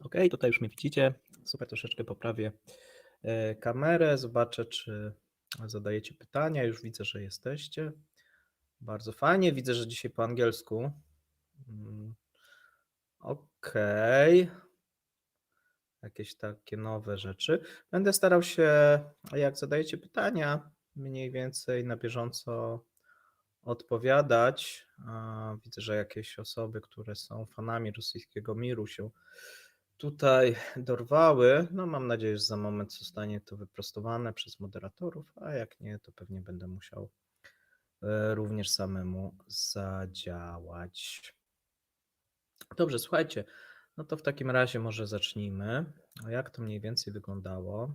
Ok, tutaj już mnie widzicie. Super, troszeczkę poprawię kamerę. Zobaczę, czy zadajecie pytania. Już widzę, że jesteście. Bardzo fajnie. Widzę, że dzisiaj po angielsku. Ok. Jakieś takie nowe rzeczy. Będę starał się, jak zadajecie pytania, mniej więcej na bieżąco odpowiadać. Widzę, że jakieś osoby, które są fanami rosyjskiego miru, się tutaj dorwały. No mam nadzieję, że za moment zostanie to wyprostowane przez moderatorów, a jak nie, to pewnie będę musiał również samemu zadziałać. Dobrze, słuchajcie, no to w takim razie może zacznijmy. A jak to mniej więcej wyglądało?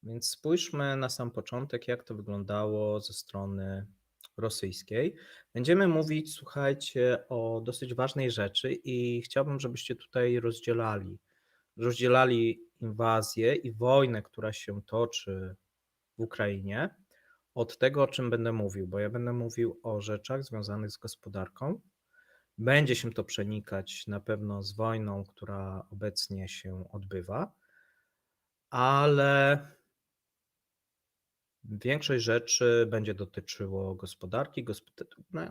Więc spójrzmy na sam początek, jak to wyglądało ze strony rosyjskiej. Będziemy mówić, słuchajcie, o dosyć ważnej rzeczy i chciałbym, żebyście tutaj rozdzielali inwazję i wojnę, która się toczy w Ukrainie, od tego, o czym będę mówił, bo ja będę mówił o rzeczach związanych z gospodarką. Będzie się to przenikać na pewno z wojną, która obecnie się odbywa, ale większość rzeczy będzie dotyczyło gospodarki,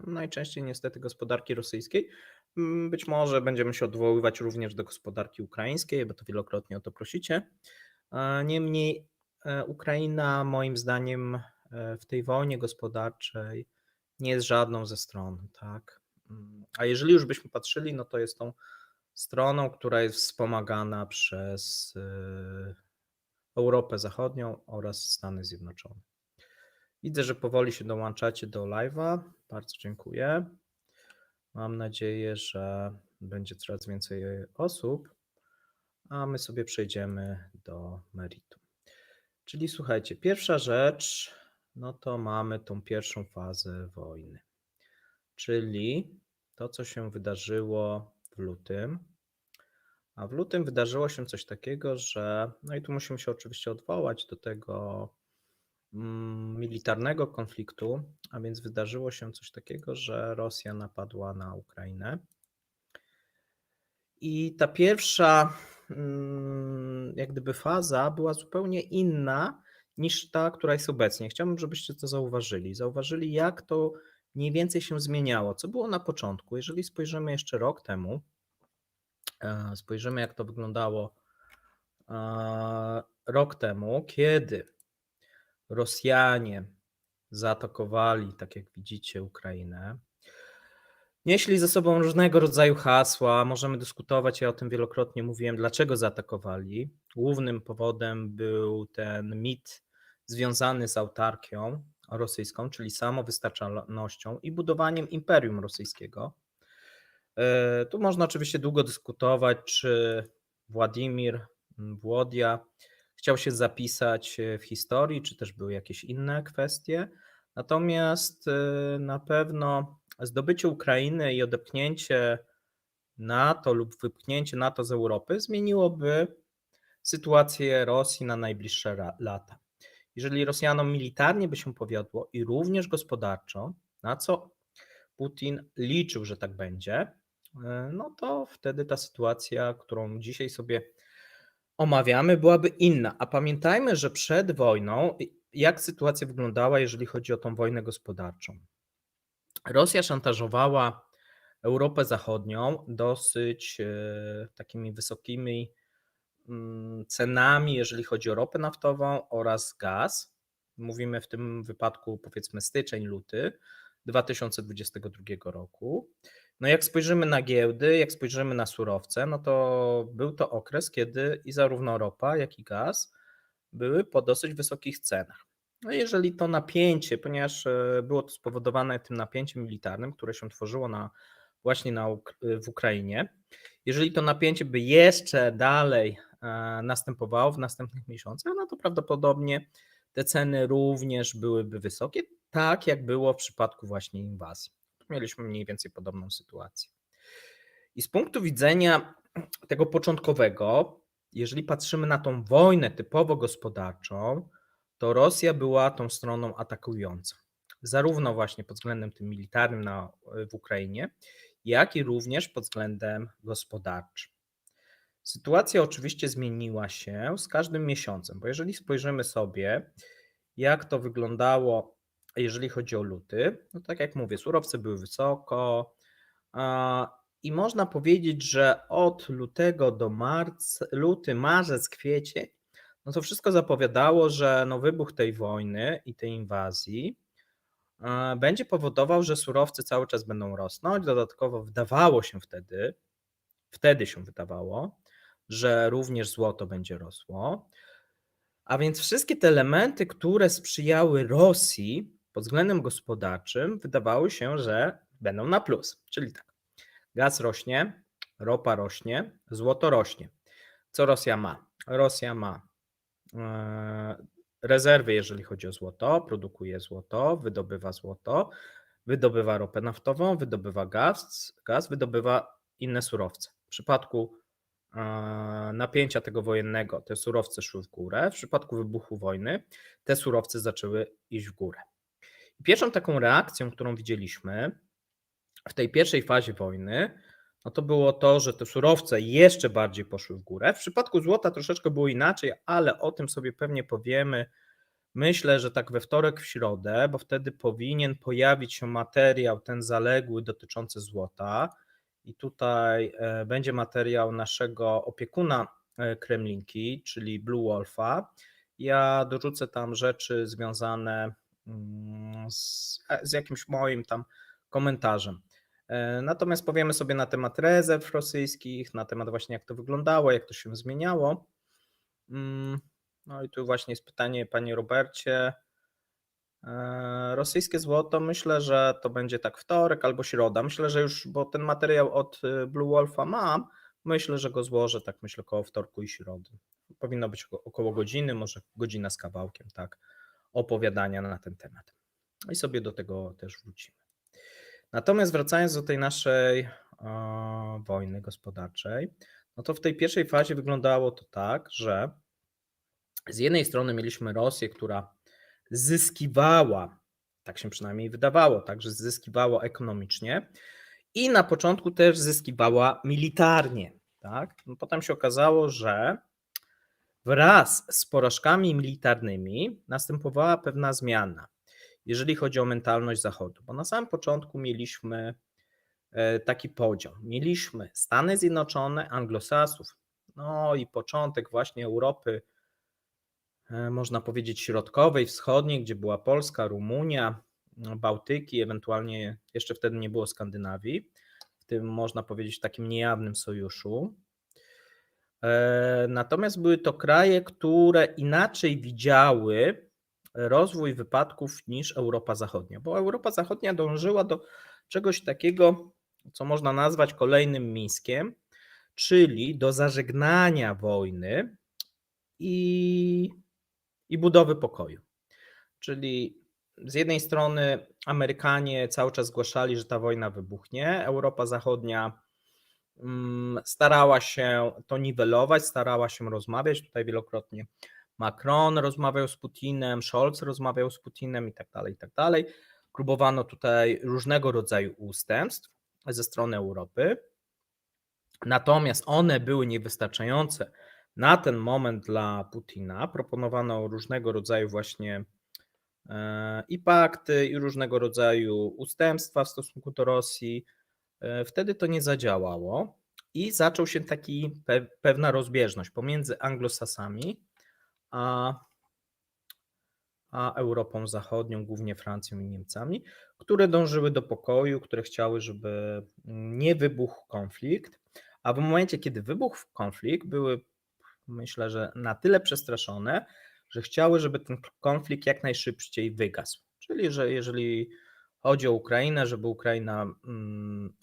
najczęściej niestety gospodarki rosyjskiej. Być może będziemy się odwoływać również do gospodarki ukraińskiej, bo to wielokrotnie o to prosicie. Niemniej Ukraina moim zdaniem w tej wojnie gospodarczej nie jest żadną ze stron, tak? A jeżeli już byśmy patrzyli, no to jest tą stroną, która jest wspomagana przez Europę Zachodnią oraz Stany Zjednoczone. Widzę, że powoli się dołączacie do live'a. Bardzo dziękuję. Mam nadzieję, że będzie coraz więcej osób, a my sobie przejdziemy do meritum. Czyli słuchajcie, pierwsza rzecz, no to mamy tą pierwszą fazę wojny, czyli to, co się wydarzyło w lutym. A w lutym wydarzyło się coś takiego, że, no i tu musimy się oczywiście odwołać do tego militarnego konfliktu, a więc wydarzyło się coś takiego, że Rosja napadła na Ukrainę. I ta pierwsza jak gdyby faza była zupełnie inna niż ta, która jest obecnie. Chciałbym, żebyście to zauważyli. Zauważyli, jak to mniej więcej się zmieniało, co było na początku. Jeżeli spojrzymy jeszcze rok temu, spojrzymy, jak to wyglądało rok temu, kiedy Rosjanie zaatakowali, tak jak widzicie, Ukrainę. Nieśli ze sobą różnego rodzaju hasła, możemy dyskutować, ja o tym wielokrotnie mówiłem, dlaczego zaatakowali. Głównym powodem był ten mit związany z autarkią rosyjską, czyli samowystarczalnością i budowaniem imperium rosyjskiego. Tu można oczywiście długo dyskutować, czy Władimir Włodia chciał się zapisać w historii, czy też były jakieś inne kwestie. Natomiast na pewno zdobycie Ukrainy i odepchnięcie NATO lub wypchnięcie NATO z Europy zmieniłoby sytuację Rosji na najbliższe lata. Jeżeli Rosjanom militarnie by się powiodło i również gospodarczo, na co Putin liczył, że tak będzie, no to wtedy ta sytuacja, którą dzisiaj sobie omawiamy, byłaby inna. A pamiętajmy, że przed wojną, jak sytuacja wyglądała, jeżeli chodzi o tą wojnę gospodarczą. Rosja szantażowała Europę Zachodnią dosyć takimi wysokimi cenami, jeżeli chodzi o ropę naftową oraz gaz. Mówimy w tym wypadku powiedzmy styczeń, luty 2022 roku. No jak spojrzymy na giełdy, jak spojrzymy na surowce, no to był to okres, kiedy i zarówno ropa, jak i gaz były po dosyć wysokich cenach. No jeżeli to napięcie, ponieważ było to spowodowane tym napięciem militarnym, które się tworzyło właśnie w Ukrainie, jeżeli to napięcie by jeszcze dalej następowało w następnych miesiącach, no to prawdopodobnie te ceny również byłyby wysokie, tak jak było w przypadku właśnie inwazji. Mieliśmy mniej więcej podobną sytuację. I z punktu widzenia tego początkowego, jeżeli patrzymy na tą wojnę typowo gospodarczą, to Rosja była tą stroną atakującą. Zarówno właśnie pod względem tym militarnym w Ukrainie, jak i również pod względem gospodarczym. Sytuacja oczywiście zmieniła się z każdym miesiącem, bo jeżeli spojrzymy sobie, jak to wyglądało, jeżeli chodzi o luty, no tak jak mówię, surowce były wysoko, i można powiedzieć, że od lutego do marca, luty, marzec, kwiecień, no to wszystko zapowiadało, że no wybuch tej wojny i tej inwazji będzie powodował, że surowce cały czas będą rosnąć. Dodatkowo wydawało się wtedy się wydawało, że również złoto będzie rosło. A więc wszystkie te elementy, które sprzyjały Rosji pod względem gospodarczym, wydawały się, że będą na plus. Czyli tak, gaz rośnie, ropa rośnie, złoto rośnie. Co Rosja ma? Rosja ma rezerwy, jeżeli chodzi o złoto, produkuje złoto, wydobywa ropę naftową, wydobywa gaz, wydobywa inne surowce. W przypadku napięcia tego wojennego te surowce szły w górę, w przypadku wybuchu wojny te surowce zaczęły iść w górę. Pierwszą taką reakcją, którą widzieliśmy w tej pierwszej fazie wojny, no to było to, że te surowce jeszcze bardziej poszły w górę. W przypadku złota troszeczkę było inaczej, ale o tym sobie pewnie powiemy. Myślę, że tak we wtorek, w środę, bo wtedy powinien pojawić się materiał ten zaległy dotyczący złota. I tutaj będzie materiał naszego opiekuna Kremlinki, czyli Blue Wolfa. Ja dorzucę tam rzeczy związane z jakimś moim tam komentarzem. Natomiast powiemy sobie na temat rezerw rosyjskich, na temat właśnie jak to wyglądało, jak to się zmieniało. No i tu właśnie jest pytanie, panie Robercie. Rosyjskie złoto, myślę, że to będzie tak wtorek albo środa. Myślę, że już, bo ten materiał od Blue Wolfa mam, myślę, że go złożę, tak myślę, koło wtorku i środy. Powinno być około godziny, może godzina z kawałkiem, tak, opowiadania na ten temat. I sobie do tego też wrócimy. Natomiast wracając do tej naszej wojny gospodarczej, no to w tej pierwszej fazie wyglądało to tak, że z jednej strony mieliśmy Rosję, która zyskiwała, tak się przynajmniej wydawało, tak, że zyskiwała ekonomicznie i na początku też zyskiwała militarnie. Tak? No potem się okazało, że wraz z porażkami militarnymi następowała pewna zmiana, jeżeli chodzi o mentalność Zachodu, bo na samym początku mieliśmy taki podział. Mieliśmy Stany Zjednoczone, Anglosasów, no i początek właśnie Europy, można powiedzieć środkowej, wschodniej, gdzie była Polska, Rumunia, Bałtyki, ewentualnie jeszcze wtedy nie było Skandynawii, w tym można powiedzieć takim niejawnym sojuszu. Natomiast były to kraje, które inaczej widziały rozwój wypadków niż Europa Zachodnia, bo Europa Zachodnia dążyła do czegoś takiego, co można nazwać kolejnym Mińskiem, czyli do zażegnania wojny i budowy pokoju. Czyli z jednej strony Amerykanie cały czas zgłaszali, że ta wojna wybuchnie, Europa Zachodnia starała się to niwelować, starała się rozmawiać, tutaj wielokrotnie Macron rozmawiał z Putinem, Scholz rozmawiał z Putinem i tak dalej. Próbowano tutaj różnego rodzaju ustępstw ze strony Europy, natomiast one były niewystarczające na ten moment dla Putina. Proponowano różnego rodzaju właśnie i pakty, i różnego rodzaju ustępstwa w stosunku do Rosji. Wtedy to nie zadziałało i zaczął się taki pewna rozbieżność pomiędzy Anglosasami a Europą Zachodnią, głównie Francją i Niemcami, które dążyły do pokoju, które chciały, żeby nie wybuchł konflikt, a w momencie, kiedy wybuchł konflikt, były, myślę, że na tyle przestraszone, że chciały, żeby ten konflikt jak najszybciej wygasł. Czyli, że jeżeli chodzi o Ukrainę, żeby Ukraina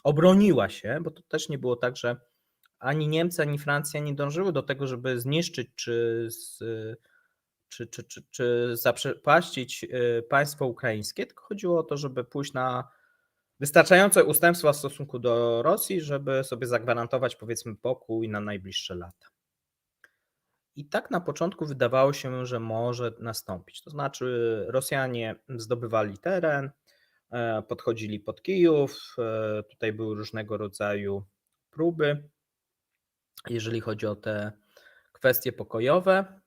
obroniła się, bo to też nie było tak, że ani Niemcy, ani Francja nie dążyły do tego, żeby zniszczyć czy zaprzepaścić państwo ukraińskie, tylko chodziło o to, żeby pójść na wystarczające ustępstwa w stosunku do Rosji, żeby sobie zagwarantować, powiedzmy, pokój na najbliższe lata. I tak na początku wydawało się, że może nastąpić. To znaczy Rosjanie zdobywali teren, podchodzili pod Kijów. Tutaj były różnego rodzaju próby, jeżeli chodzi o te kwestie pokojowe.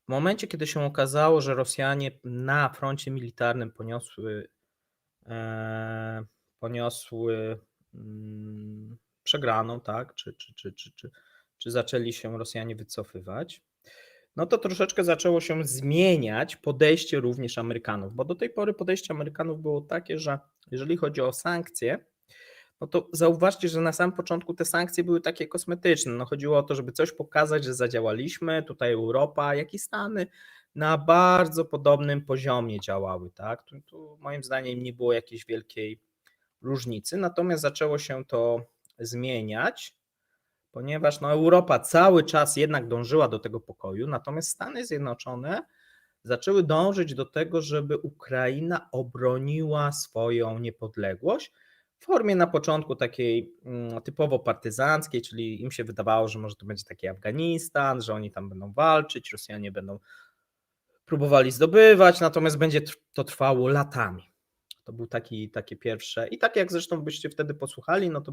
W momencie, kiedy się okazało, że Rosjanie na froncie militarnym poniosły przegraną, tak, czy zaczęli się Rosjanie wycofywać, no to troszeczkę zaczęło się zmieniać podejście również Amerykanów, bo do tej pory podejście Amerykanów było takie, że jeżeli chodzi o sankcje, no to zauważcie, że na samym początku te sankcje były takie kosmetyczne. No chodziło o to, żeby coś pokazać, że zadziałaliśmy, tutaj Europa, jak i Stany na bardzo podobnym poziomie działały, tak? Tu moim zdaniem nie było jakiejś wielkiej różnicy, natomiast zaczęło się to zmieniać, ponieważ no, Europa cały czas jednak dążyła do tego pokoju, natomiast Stany Zjednoczone zaczęły dążyć do tego, żeby Ukraina obroniła swoją niepodległość w formie na początku takiej typowo partyzanckiej, czyli im się wydawało, że może to będzie taki Afganistan, że oni tam będą walczyć, Rosjanie będą próbowali zdobywać, natomiast będzie to trwało latami. To był takie pierwsze i tak jak zresztą byście wtedy posłuchali, no to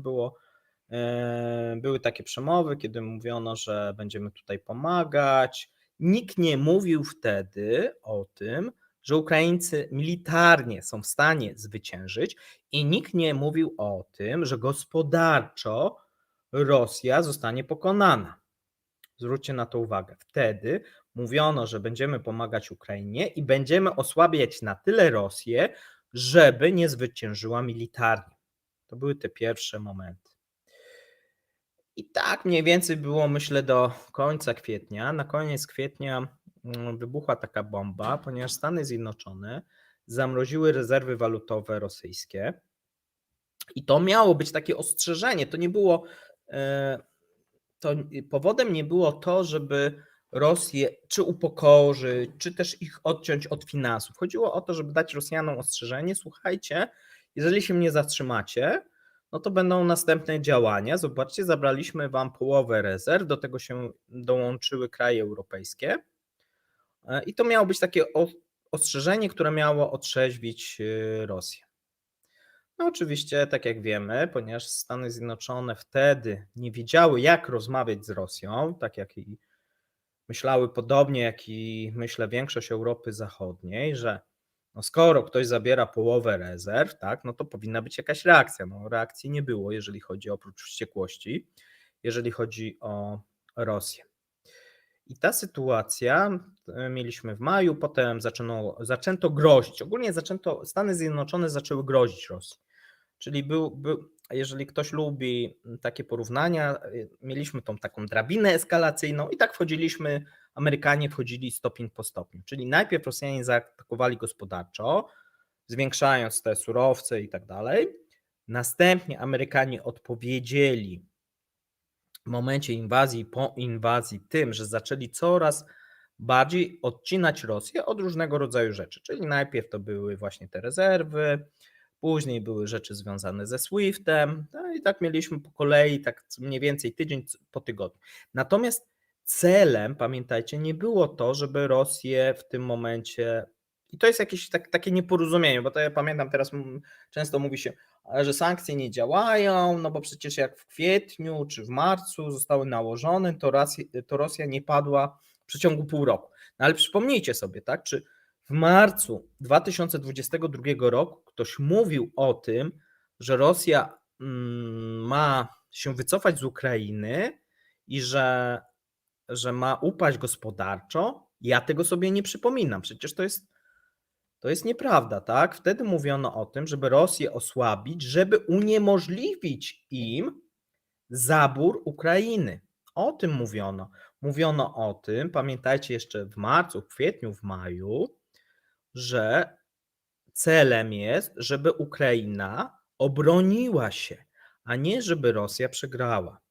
były takie przemowy, kiedy mówiono, że będziemy tutaj pomagać. Nikt nie mówił wtedy o tym, że Ukraińcy militarnie są w stanie zwyciężyć i nikt nie mówił o tym, że gospodarczo Rosja zostanie pokonana. Zwróćcie na to uwagę. Wtedy mówiono, że będziemy pomagać Ukrainie i będziemy osłabiać na tyle Rosję, żeby nie zwyciężyła militarnie. To były te pierwsze momenty. I tak mniej więcej było, myślę, do końca kwietnia. Na koniec kwietnia wybuchła taka bomba, ponieważ Stany Zjednoczone zamroziły rezerwy walutowe rosyjskie. I to miało być takie ostrzeżenie. To nie było. Powodem nie było to, żeby Rosję czy upokorzyć, czy też ich odciąć od finansów. Chodziło o to, żeby dać Rosjanom ostrzeżenie: słuchajcie, jeżeli się nie zatrzymacie, no to będą następne działania. Zobaczcie, zabraliśmy wam połowę rezerw, do tego się dołączyły kraje europejskie. I to miało być takie ostrzeżenie, które miało otrzeźwić Rosję. No oczywiście, tak jak wiemy, ponieważ Stany Zjednoczone wtedy nie wiedziały, jak rozmawiać z Rosją, tak jak i myślały podobnie, jak i myślę większość Europy Zachodniej, że no skoro ktoś zabiera połowę rezerw, tak, no to powinna być jakaś reakcja. No reakcji nie było, jeżeli chodzi oprócz wściekłości, jeżeli chodzi o Rosję. I ta sytuacja mieliśmy w maju, potem zaczęto grozić. Ogólnie Stany Zjednoczone zaczęły grozić Rosji. Czyli jeżeli ktoś lubi takie porównania, mieliśmy tą taką drabinę eskalacyjną i tak Amerykanie wchodzili stopień po stopniu. Czyli najpierw Rosjanie zaatakowali gospodarczo, zwiększając te surowce i tak dalej. Następnie Amerykanie odpowiedzieli w momencie inwazji, po inwazji tym, że zaczęli coraz bardziej odcinać Rosję od różnego rodzaju rzeczy. Czyli najpierw to były właśnie te rezerwy, później były rzeczy związane ze SWIFT-em, no i tak mieliśmy po kolei, tak mniej więcej tydzień po tygodniu. Natomiast celem, pamiętajcie, nie było to, żeby Rosję w tym momencie, i to jest jakieś takie nieporozumienie, bo to ja pamiętam teraz, często mówi się, że sankcje nie działają, no bo przecież jak w kwietniu czy w marcu zostały nałożone, to Rosja nie padła w przeciągu pół roku. No ale przypomnijcie sobie, tak, czy w marcu 2022 roku ktoś mówił o tym, że Rosja ma się wycofać z Ukrainy i że ma upaść gospodarczo? Ja tego sobie nie przypominam. Przecież to jest nieprawda, tak? Wtedy mówiono o tym, żeby Rosję osłabić, żeby uniemożliwić im zabór Ukrainy. O tym mówiono. Mówiono o tym, pamiętajcie, jeszcze w marcu, w kwietniu, w maju, że celem jest, żeby Ukraina obroniła się, a nie żeby Rosja przegrała.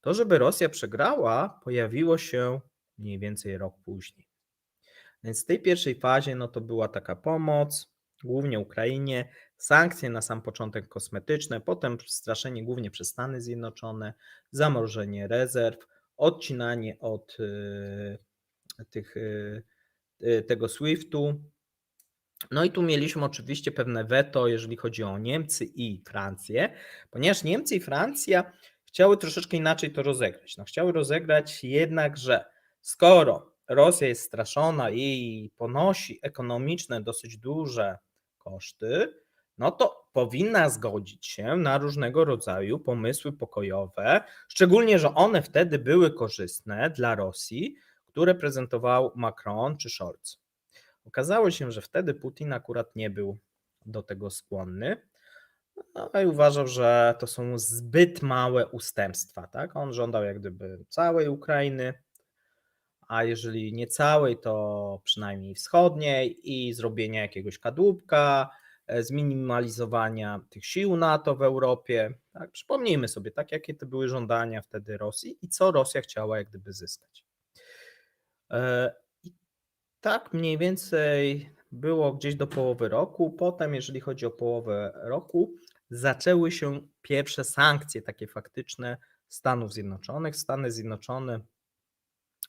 To, żeby Rosja przegrała, pojawiło się mniej więcej rok później. Więc w tej pierwszej fazie no to była taka pomoc, głównie Ukrainie, sankcje na sam początek kosmetyczne, potem straszenie głównie przez Stany Zjednoczone, zamrożenie rezerw, odcinanie od tego SWIFT-u. No i tu mieliśmy oczywiście pewne weto, jeżeli chodzi o Niemcy i Francję, ponieważ Niemcy i Francja chciały troszeczkę inaczej to rozegrać. No, chciały rozegrać jednak, że skoro Rosja jest straszona i ponosi ekonomiczne dosyć duże koszty, no to powinna zgodzić się na różnego rodzaju pomysły pokojowe, szczególnie, że one wtedy były korzystne dla Rosji, które prezentował Macron czy Scholz. Okazało się, że wtedy Putin akurat nie był do tego skłonny, no i uważał, że to są zbyt małe ustępstwa. Tak? On żądał jak gdyby całej Ukrainy, a jeżeli nie całej, to przynajmniej wschodniej i zrobienia jakiegoś kadłubka, zminimalizowania tych sił NATO w Europie. Tak? Przypomnijmy sobie, tak, jakie to były żądania wtedy Rosji i co Rosja chciała jak gdyby zyskać. I tak mniej więcej było gdzieś do połowy roku. Potem, jeżeli chodzi o połowę roku, zaczęły się pierwsze sankcje takie faktyczne Stanów Zjednoczonych. Stany Zjednoczone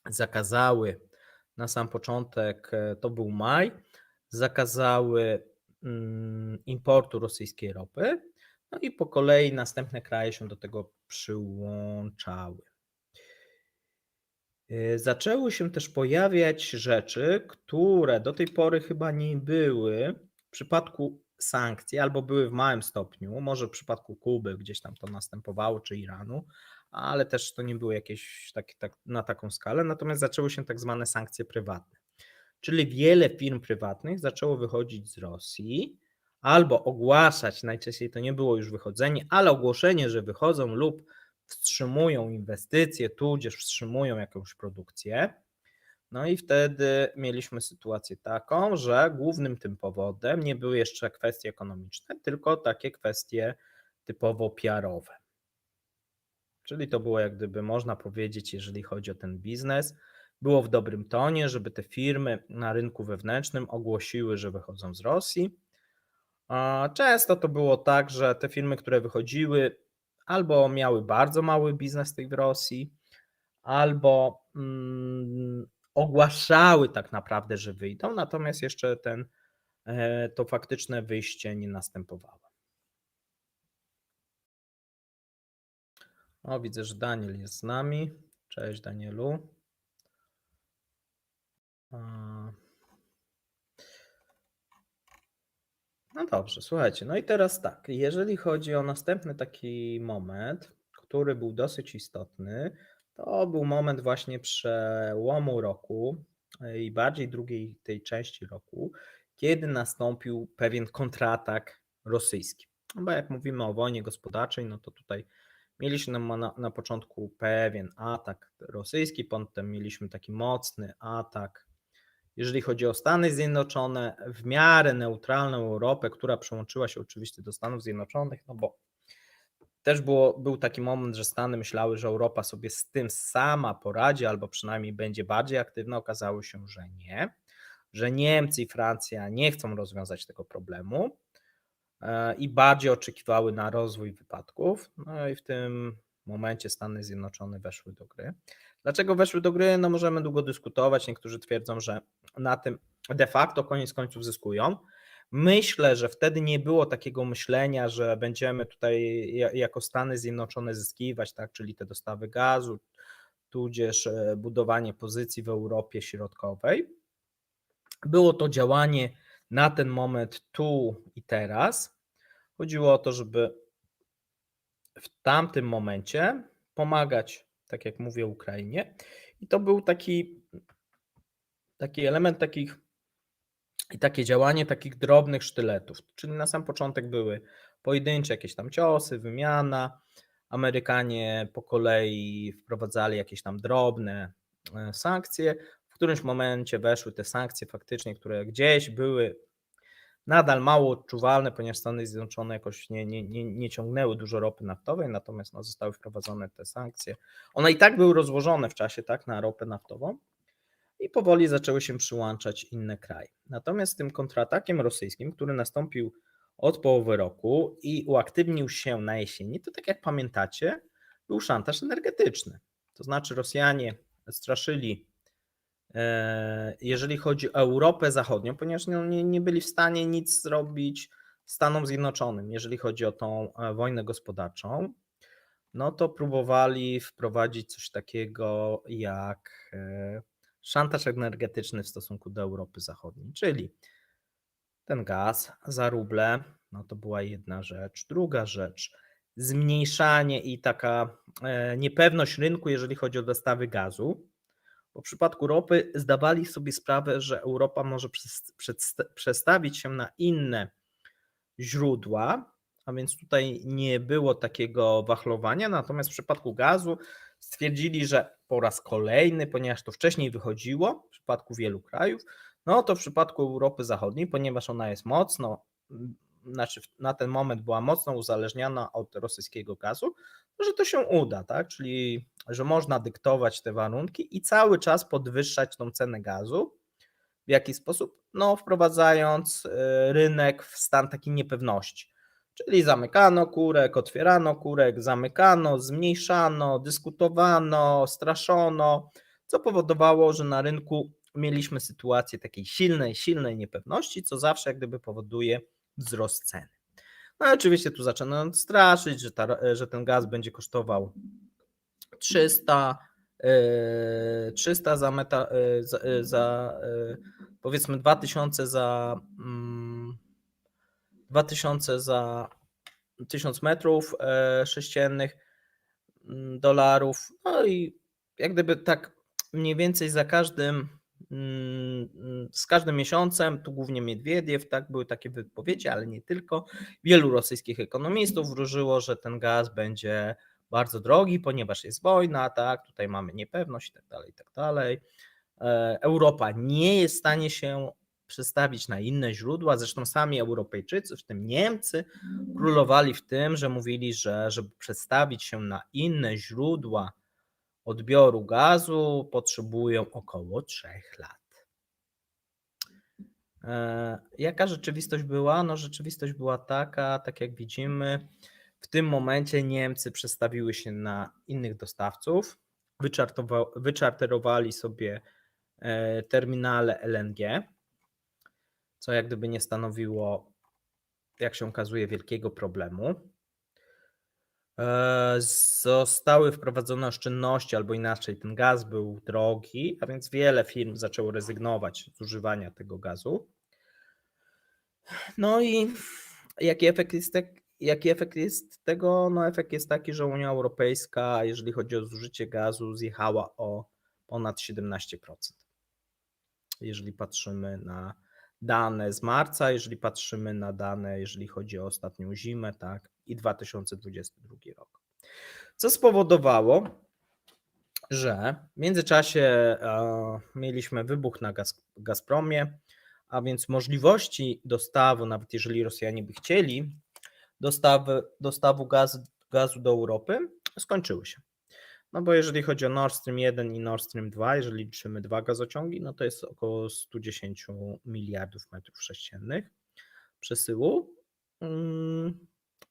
zakazały na sam początek, to był maj, zakazały importu rosyjskiej ropy, no i po kolei następne kraje się do tego przyłączały. Zaczęły się też pojawiać rzeczy, które do tej pory chyba nie były w przypadku sankcji, albo były w małym stopniu, może w przypadku Kuby gdzieś tam to następowało, czy Iranu, ale też to nie było jakieś na taką skalę, natomiast zaczęły się tak zwane sankcje prywatne. Czyli wiele firm prywatnych zaczęło wychodzić z Rosji, albo ogłaszać, najczęściej to nie było już wychodzenie, ale ogłoszenie, że wychodzą lub wstrzymują inwestycje, tudzież wstrzymują jakąś produkcję. No i wtedy mieliśmy sytuację taką, że głównym tym powodem nie były jeszcze kwestie ekonomiczne, tylko takie kwestie typowo PR-owe. Czyli to było jak gdyby można powiedzieć, jeżeli chodzi o ten biznes, było w dobrym tonie, żeby te firmy na rynku wewnętrznym ogłosiły, że wychodzą z Rosji. A często to było tak, że te firmy, które wychodziły, albo miały bardzo mały biznes w Rosji, albo ogłaszały tak naprawdę, że wyjdą, natomiast jeszcze to faktyczne wyjście nie następowało. O, widzę, że Daniel jest z nami. Cześć Danielu. No dobrze, słuchajcie, no i teraz tak, jeżeli chodzi o następny taki moment, który był dosyć istotny, to był moment właśnie przełomu roku i bardziej drugiej tej części roku, kiedy nastąpił pewien kontratak rosyjski. No bo jak mówimy o wojnie gospodarczej, no to tutaj mieliśmy na początku pewien atak rosyjski, potem mieliśmy taki mocny atak, jeżeli chodzi o Stany Zjednoczone, w miarę neutralną Europę, która przyłączyła się oczywiście do Stanów Zjednoczonych, no bo też był taki moment, że Stany myślały, że Europa sobie z tym sama poradzi, albo przynajmniej będzie bardziej aktywna. Okazało się, że nie, że Niemcy i Francja nie chcą rozwiązać tego problemu i bardziej oczekiwały na rozwój wypadków. No i w tym momencie Stany Zjednoczone weszły do gry. Dlaczego weszły do gry? No możemy długo dyskutować. Niektórzy twierdzą, że na tym de facto koniec końców zyskują. Myślę, że wtedy nie było takiego myślenia, że będziemy tutaj jako Stany Zjednoczone zyskiwać, tak, czyli te dostawy gazu, tudzież budowanie pozycji w Europie Środkowej. Było to działanie na ten moment tu i teraz. Chodziło o to, żeby w tamtym momencie pomagać, tak jak mówię, Ukrainie. I to był taki element takie działanie takich drobnych sztyletów. Czyli na sam początek były pojedyncze jakieś tam ciosy, wymiana. Amerykanie po kolei wprowadzali jakieś tam drobne sankcje. W którymś momencie weszły te sankcje faktycznie, które gdzieś były nadal mało odczuwalne, ponieważ Stany Zjednoczone jakoś nie ciągnęły dużo ropy naftowej, natomiast zostały wprowadzone te sankcje. One i tak były rozłożone w czasie, tak, na ropę naftową i powoli zaczęły się przyłączać inne kraje. Natomiast tym kontratakiem rosyjskim, który nastąpił od połowy roku i uaktywnił się na jesieni, to tak jak pamiętacie, był szantaż energetyczny. To znaczy Rosjanie straszyli jeżeli chodzi o Europę Zachodnią, ponieważ nie byli w stanie nic zrobić Stanom Zjednoczonym, jeżeli chodzi o tą wojnę gospodarczą, no to próbowali wprowadzić coś takiego jak szantaż energetyczny w stosunku do Europy Zachodniej, czyli ten gaz za ruble, no to była jedna rzecz. Druga rzecz, zmniejszanie i taka niepewność rynku, jeżeli chodzi o dostawy gazu. Bo w przypadku ropy zdawali sobie sprawę, że Europa może przestawić się na inne źródła, a więc tutaj nie było takiego wachlowania. Natomiast w przypadku gazu stwierdzili, że po raz kolejny, ponieważ to wcześniej wychodziło w przypadku wielu krajów, no to w przypadku Europy Zachodniej, ponieważ ona jest mocno, znaczy na ten moment była mocno uzależniona od rosyjskiego gazu, że to się uda, tak? Czyli że można dyktować te warunki i cały czas podwyższać tą cenę gazu. W jaki sposób? No, wprowadzając rynek w stan takiej niepewności. Czyli zamykano kurek, otwierano kurek, zamykano, zmniejszano, dyskutowano, straszono, co powodowało, że na rynku mieliśmy sytuację takiej silnej niepewności, co zawsze jak gdyby powoduje wzrost ceny. No i oczywiście tu zaczęto straszyć, że ten gaz będzie kosztował 300 za powiedzmy 2000 za 1000 metrów sześciennych dolarów. No i jak gdyby tak mniej więcej z każdym miesiącem, tu głównie Miedwiediew, tak, były takie wypowiedzi, ale nie tylko. Wielu rosyjskich ekonomistów wróżyło, że ten gaz będzie bardzo drogi, ponieważ jest wojna, tak, tutaj mamy niepewność i tak dalej, i tak dalej. Europa nie jest w stanie się przestawić na inne źródła, zresztą sami Europejczycy, w tym Niemcy, królowali w tym, że mówili, że żeby przestawić się na inne źródła odbioru gazu, potrzebują około 3 lat. Jaka rzeczywistość była? No rzeczywistość była taka, tak jak widzimy, w tym momencie Niemcy przestawiły się na innych dostawców, wyczarterowali sobie terminale LNG, co jak gdyby nie stanowiło, jak się okazuje, wielkiego problemu. Zostały wprowadzone oszczędności, albo inaczej, ten gaz był drogi, a więc wiele firm zaczęło rezygnować z używania tego gazu. No i jaki efekt jest tego? No efekt jest taki, że Unia Europejska, jeżeli chodzi o zużycie gazu, zjechała o ponad 17%. Jeżeli patrzymy na dane z marca, jeżeli patrzymy na dane, jeżeli chodzi o ostatnią zimę, tak, i 2022 rok. Co spowodowało, że w międzyczasie mieliśmy wybuch na Gazpromie, a więc możliwości dostawy, nawet jeżeli Rosjanie by chcieli, dostawu gazu do Europy skończyły się. No bo jeżeli chodzi o Nord Stream 1 i Nord Stream 2, jeżeli liczymy 2 gazociągi, no to jest około 110 miliardów metrów sześciennych przesyłu,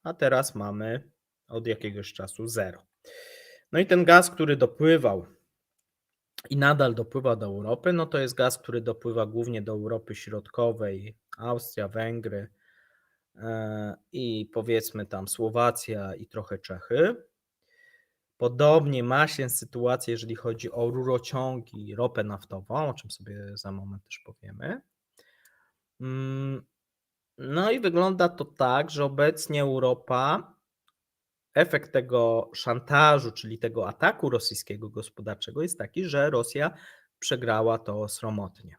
a teraz mamy od jakiegoś czasu 0. No i ten gaz, który dopływał i nadal dopływa do Europy, no to jest gaz, który dopływa głównie do Europy Środkowej, Austria, Węgry i powiedzmy tam Słowacja i trochę Czechy. Podobnie ma się sytuacja, jeżeli chodzi o rurociągi, ropę naftową, o czym sobie za moment też powiemy. No i wygląda to tak, że obecnie Europa, efekt tego szantażu, czyli tego ataku rosyjskiego gospodarczego jest taki, że Rosja przegrała to sromotnie.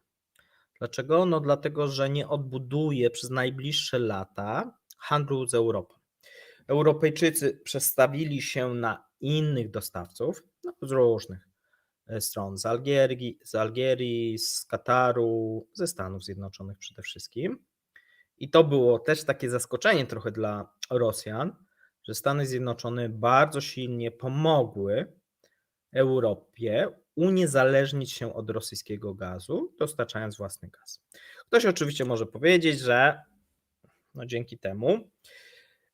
Dlaczego? No dlatego, że nie odbuduje przez najbliższe lata handlu z Europą. Europejczycy przestawili się na innych dostawców, no, z różnych stron, z Algierii, z Kataru, ze Stanów Zjednoczonych przede wszystkim. I to było też takie zaskoczenie trochę dla Rosjan, że Stany Zjednoczone bardzo silnie pomogły Europie uniezależnić się od rosyjskiego gazu, dostarczając własny gaz. Ktoś oczywiście może powiedzieć, że no dzięki temu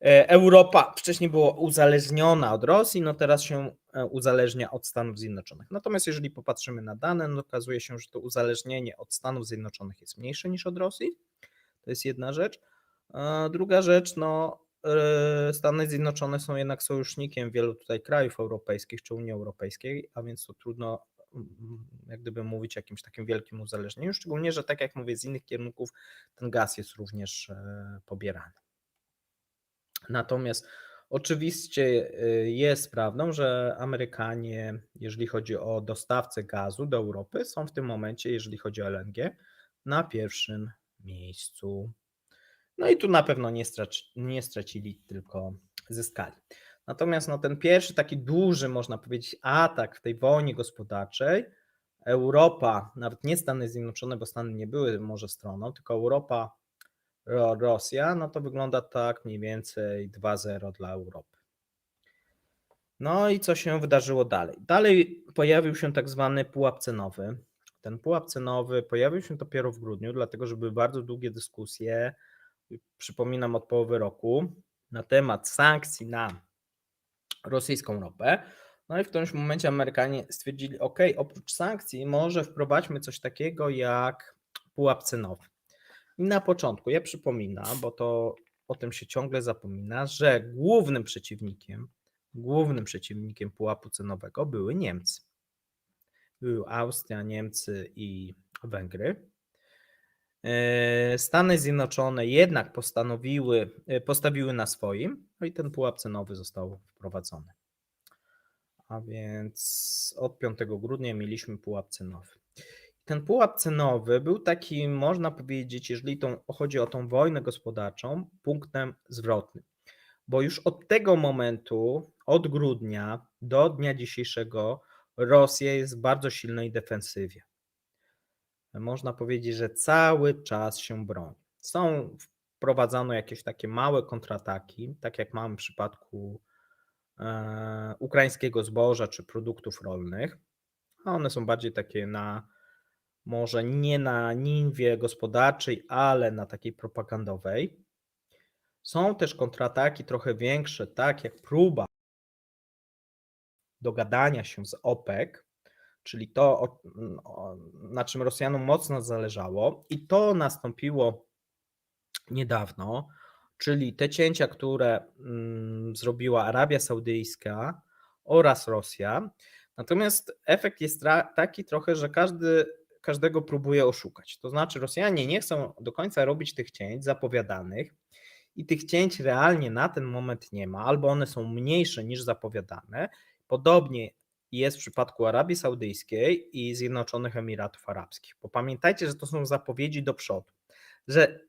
Europa wcześniej była uzależniona od Rosji, no teraz się uzależnia od Stanów Zjednoczonych. Natomiast jeżeli popatrzymy na dane, no okazuje się, że to uzależnienie od Stanów Zjednoczonych jest mniejsze niż od Rosji. To jest jedna rzecz. A druga rzecz, no Stany Zjednoczone są jednak sojusznikiem wielu tutaj krajów europejskich czy Unii Europejskiej, a więc to trudno jak gdyby mówić o jakimś takim wielkim uzależnieniu, szczególnie, że tak jak mówię, z innych kierunków ten gaz jest również pobierany. Natomiast oczywiście jest prawdą, że Amerykanie, jeżeli chodzi o dostawcę gazu do Europy, są w tym momencie, jeżeli chodzi o LNG, na pierwszym miejscu. No i tu na pewno nie stracili, tylko zyskali. Natomiast no, ten pierwszy taki duży, można powiedzieć, atak w tej wojnie gospodarczej, Europa, nawet nie Stany Zjednoczone, bo Stany nie były może stroną, tylko Europa, Rosja, no to wygląda tak mniej więcej 2-0 dla Europy. No i co się wydarzyło dalej? Dalej pojawił się tak zwany pułap cenowy. Ten pułap cenowy pojawił się dopiero w grudniu, dlatego że były bardzo długie dyskusje, przypominam, od połowy roku, na temat sankcji na rosyjską ropę. No i w którymś momencie Amerykanie stwierdzili, ok, oprócz sankcji może wprowadźmy coś takiego jak pułap cenowy. I na początku, ja przypominam, bo to o tym się ciągle zapomina, że głównym przeciwnikiem pułapu cenowego były Niemcy. Były Austria, Niemcy i Węgry. Stany Zjednoczone jednak postawiły na swoim, no i ten pułap cenowy został wprowadzony. A więc od 5 grudnia mieliśmy pułap cenowy. Ten pułap cenowy był taki, można powiedzieć, jeżeli chodzi o tą wojnę gospodarczą, punktem zwrotnym. Bo już od tego momentu, od grudnia do dnia dzisiejszego, Rosja jest w bardzo silnej defensywie. Można powiedzieć, że cały czas się broni. Wprowadzano jakieś takie małe kontrataki, tak jak mamy w przypadku ukraińskiego zboża czy produktów rolnych. One są bardziej takie może nie na niwie gospodarczej, ale na takiej propagandowej. Są też kontrataki trochę większe, tak jak próba dogadania się z OPEC, czyli to, na czym Rosjanom mocno zależało, i to nastąpiło niedawno, czyli te cięcia, które zrobiła Arabia Saudyjska oraz Rosja. Natomiast efekt jest taki trochę, że każdego próbuje oszukać. To znaczy Rosjanie nie chcą do końca robić tych cięć zapowiadanych i tych cięć realnie na ten moment nie ma, albo one są mniejsze niż zapowiadane. Podobnie jest w przypadku Arabii Saudyjskiej i Zjednoczonych Emiratów Arabskich. Bo pamiętajcie, że to są zapowiedzi do przodu, że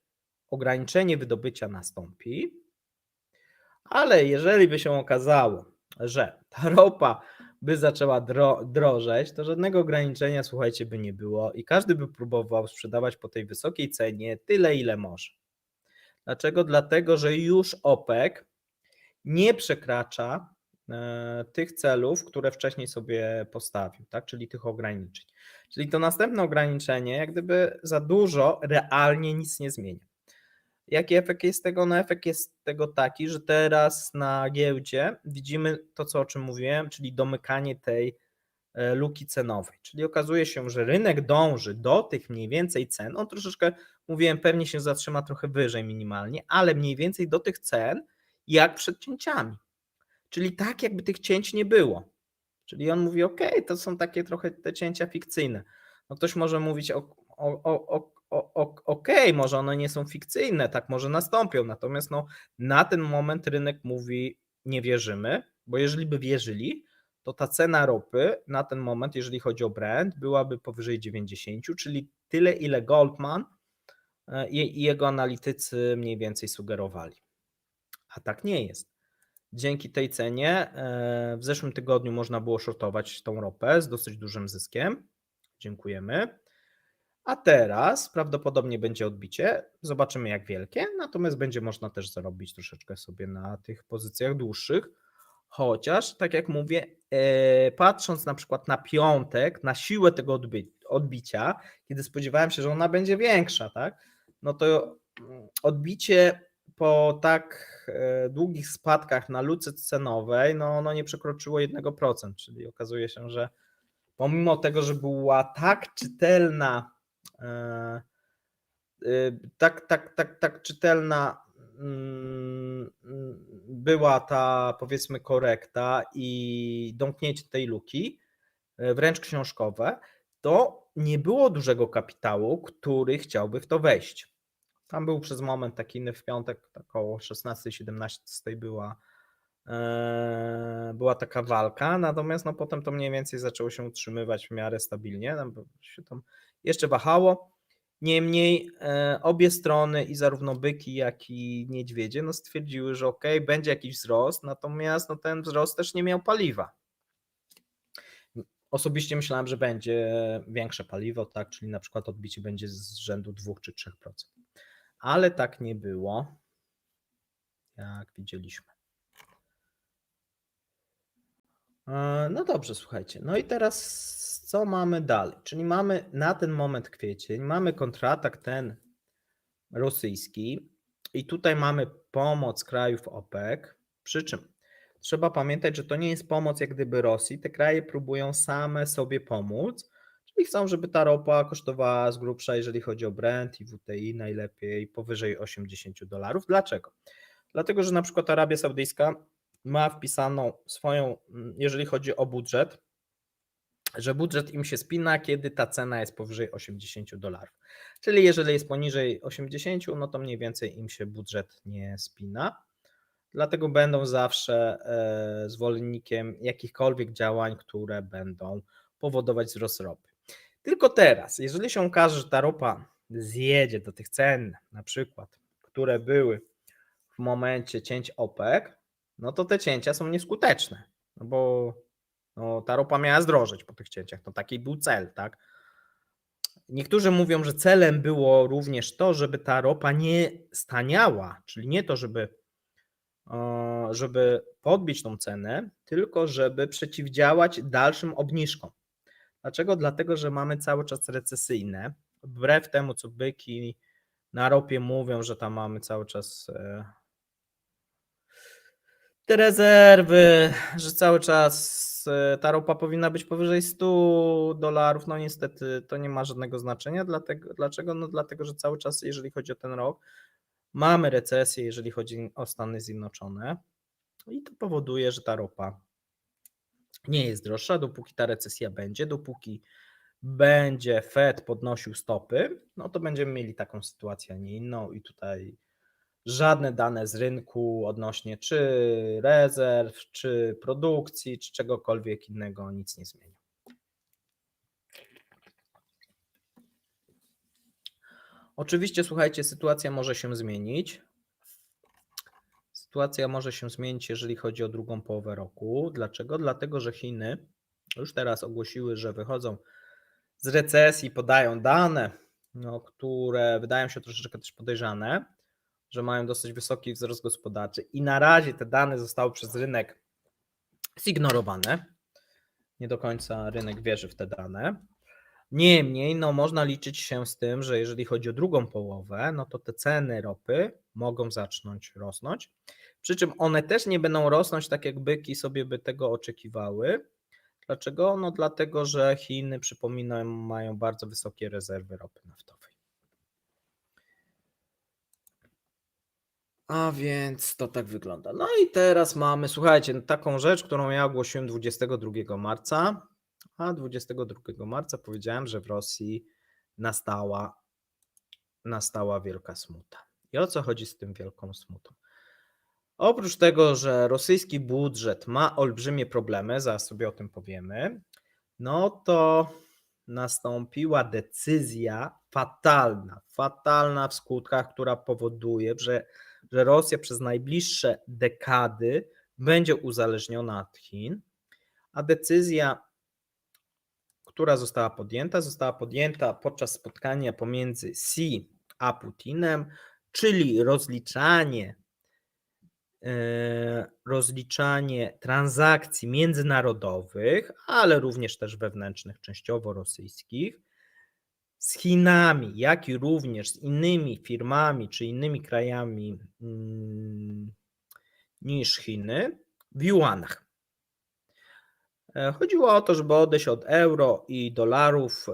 ograniczenie wydobycia nastąpi, ale jeżeli by się okazało, że ta ropa by zaczęła drożeć, to żadnego ograniczenia, słuchajcie, by nie było i każdy by próbował sprzedawać po tej wysokiej cenie tyle, ile może. Dlaczego? Dlatego, że już OPEC nie przekracza tych celów, które wcześniej sobie postawił, tak? Czyli tych ograniczeń. Czyli to następne ograniczenie, jak gdyby za dużo, realnie nic nie zmienia. Jaki efekt jest tego? No efekt jest tego taki, że teraz na giełdzie widzimy to, o czym mówiłem, czyli domykanie tej luki cenowej. Czyli okazuje się, że rynek dąży do tych mniej więcej cen. On troszeczkę, mówiłem, pewnie się zatrzyma trochę wyżej minimalnie, ale mniej więcej do tych cen jak przed cięciami. Czyli tak, jakby tych cięć nie było. Czyli on mówi, ok, to są takie trochę te cięcia fikcyjne. No ktoś może mówić, może one nie są fikcyjne, tak może nastąpią, natomiast no, na ten moment rynek mówi, nie wierzymy, bo jeżeli by wierzyli, to ta cena ropy na ten moment, jeżeli chodzi o Brent, byłaby powyżej 90, czyli tyle, ile Goldman i jego analitycy mniej więcej sugerowali. A tak nie jest. Dzięki tej cenie w zeszłym tygodniu można było shortować tą ropę z dosyć dużym zyskiem. Dziękujemy. A teraz prawdopodobnie będzie odbicie. Zobaczymy, jak wielkie. Natomiast będzie można też zarobić troszeczkę sobie na tych pozycjach dłuższych. Chociaż, tak jak mówię, patrząc na przykład na piątek, na siłę tego odbicia, kiedy spodziewałem się, że ona będzie większa, tak? No to odbicie po tak długich spadkach na luce cenowej, no ono nie przekroczyło 1%, czyli okazuje się, że pomimo tego, że była tak czytelna, tak czytelna była ta, powiedzmy, korekta i domknięcie tej luki, wręcz książkowe, to nie było dużego kapitału, który chciałby w to wejść. Tam był przez moment taki inny w piątek, około 16-17 była taka walka, natomiast no potem to mniej więcej zaczęło się utrzymywać w miarę stabilnie, się tam jeszcze wahało. Niemniej obie strony, i zarówno byki, jak i niedźwiedzie, no stwierdziły, że ok, będzie jakiś wzrost, natomiast no ten wzrost też nie miał paliwa. Osobiście myślałem, że będzie większe paliwo, tak, czyli na przykład odbicie będzie z rzędu 2 czy 3%. Ale tak nie było, jak widzieliśmy. No dobrze, słuchajcie. No i teraz co mamy dalej? Czyli mamy na ten moment kwiecień, mamy kontratak ten rosyjski i tutaj mamy pomoc krajów OPEC, przy czym trzeba pamiętać, że to nie jest pomoc jak gdyby Rosji, te kraje próbują same sobie pomóc, czyli chcą, żeby ta ropa kosztowała z grubsza, jeżeli chodzi o Brent i WTI, najlepiej powyżej $80. Dlaczego? Dlatego, że na przykład Arabia Saudyjska ma wpisaną swoją, jeżeli chodzi o budżet, że budżet im się spina, kiedy ta cena jest powyżej $80. Czyli jeżeli jest poniżej 80, no to mniej więcej im się budżet nie spina. Dlatego będą zawsze zwolennikiem jakichkolwiek działań, które będą powodować wzrost ropy. Tylko teraz, jeżeli się okaże, że ta ropa zjedzie do tych cen, na przykład, które były w momencie cięć OPEC, no to te cięcia są nieskuteczne, no bo no, ta ropa miała zdrożeć po tych cięciach, to taki był cel, tak? Niektórzy mówią, że celem było również to, żeby ta ropa nie staniała, czyli nie to, żeby podbić tą cenę, tylko żeby przeciwdziałać dalszym obniżkom. Dlaczego? Dlatego, że mamy cały czas recesyjne, wbrew temu, co byki na ropie mówią, że tam mamy cały czas te rezerwy, że cały czas ta ropa powinna być powyżej $100, no niestety to nie ma żadnego znaczenia. Dlaczego? No dlatego, że cały czas, jeżeli chodzi o ten rok, mamy recesję, jeżeli chodzi o Stany Zjednoczone i to powoduje, że ta ropa nie jest droższa, dopóki ta recesja będzie, dopóki będzie Fed podnosił stopy, no to będziemy mieli taką sytuację, a nie inną i tutaj żadne dane z rynku odnośnie czy rezerw, czy produkcji, czy czegokolwiek innego nic nie zmieni. Oczywiście, słuchajcie, sytuacja może się zmienić. Sytuacja może się zmienić, jeżeli chodzi o drugą połowę roku. Dlaczego? Dlatego, że Chiny już teraz ogłosiły, że wychodzą z recesji, podają dane, no, które wydają się troszeczkę też podejrzane, że mają dosyć wysoki wzrost gospodarczy i na razie te dane zostały przez rynek zignorowane. Nie do końca rynek wierzy w te dane. Niemniej no, można liczyć się z tym, że jeżeli chodzi o drugą połowę, no to te ceny ropy mogą zacząć rosnąć. Przy czym one też nie będą rosnąć tak, jak byki sobie by tego oczekiwały. Dlaczego? No dlatego, że Chiny, przypominam, mają bardzo wysokie rezerwy ropy naftowej. A więc to tak wygląda. No i teraz mamy, słuchajcie, taką rzecz, którą ja ogłosiłem 22 marca, a 22 marca powiedziałem, że w Rosji nastała wielka smuta. I o co chodzi z tym wielką smutą? Oprócz tego, że rosyjski budżet ma olbrzymie problemy, zaraz sobie o tym powiemy, no to nastąpiła decyzja fatalna w skutkach, która powoduje, że Rosja przez najbliższe dekady będzie uzależniona od Chin, a decyzja, która została podjęta podczas spotkania pomiędzy Xi a Putinem, czyli rozliczanie transakcji międzynarodowych, ale również też wewnętrznych, częściowo rosyjskich, z Chinami, jak i również z innymi firmami czy innymi krajami niż Chiny w juanach. Chodziło o to, żeby odejść od euro i dolarów,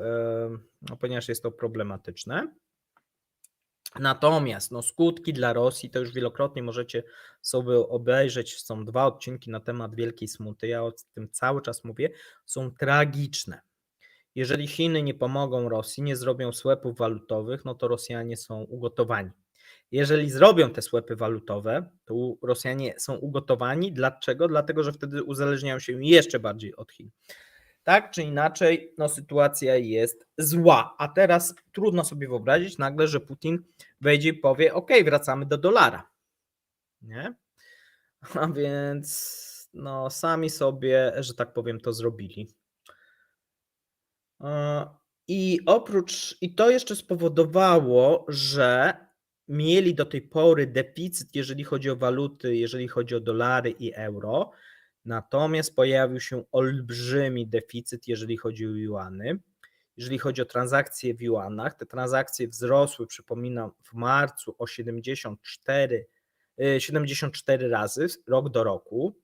ponieważ jest to problematyczne. Natomiast skutki dla Rosji to już wielokrotnie możecie sobie obejrzeć. Są 2 odcinki na temat Wielkiej Smuty. Ja o tym cały czas mówię. Są tragiczne. Jeżeli Chiny nie pomogą Rosji, nie zrobią swapów walutowych, no to Rosjanie są ugotowani. Jeżeli zrobią te swapy walutowe, to Rosjanie są ugotowani. Dlaczego? Dlatego, że wtedy uzależniają się jeszcze bardziej od Chin. Tak czy inaczej, sytuacja jest zła. A teraz trudno sobie wyobrazić nagle, że Putin wejdzie i powie: OK, wracamy do dolara. Nie? A więc sami sobie, że tak powiem, to zrobili. I to jeszcze spowodowało, że mieli do tej pory deficyt, jeżeli chodzi o waluty, jeżeli chodzi o dolary i euro. Natomiast pojawił się olbrzymi deficyt, jeżeli chodzi o juany. Jeżeli chodzi o transakcje w juanach, te transakcje wzrosły, przypominam, w marcu o 74 razy rok do roku.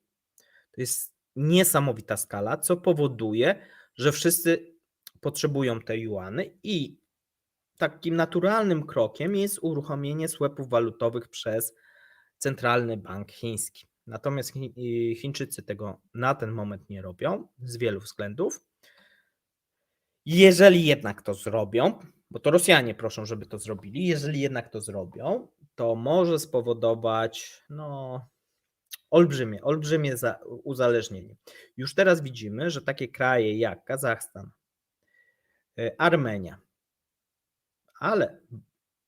To jest niesamowita skala, co powoduje, że wszyscy potrzebują te juany i takim naturalnym krokiem jest uruchomienie swapów walutowych przez Centralny Bank Chiński. Natomiast Chińczycy tego na ten moment nie robią z wielu względów. Jeżeli jednak to zrobią, bo to Rosjanie proszą, żeby to zrobili, jeżeli jednak to zrobią, to może spowodować olbrzymie uzależnienie. Już teraz widzimy, że takie kraje jak Kazachstan, Armenia, ale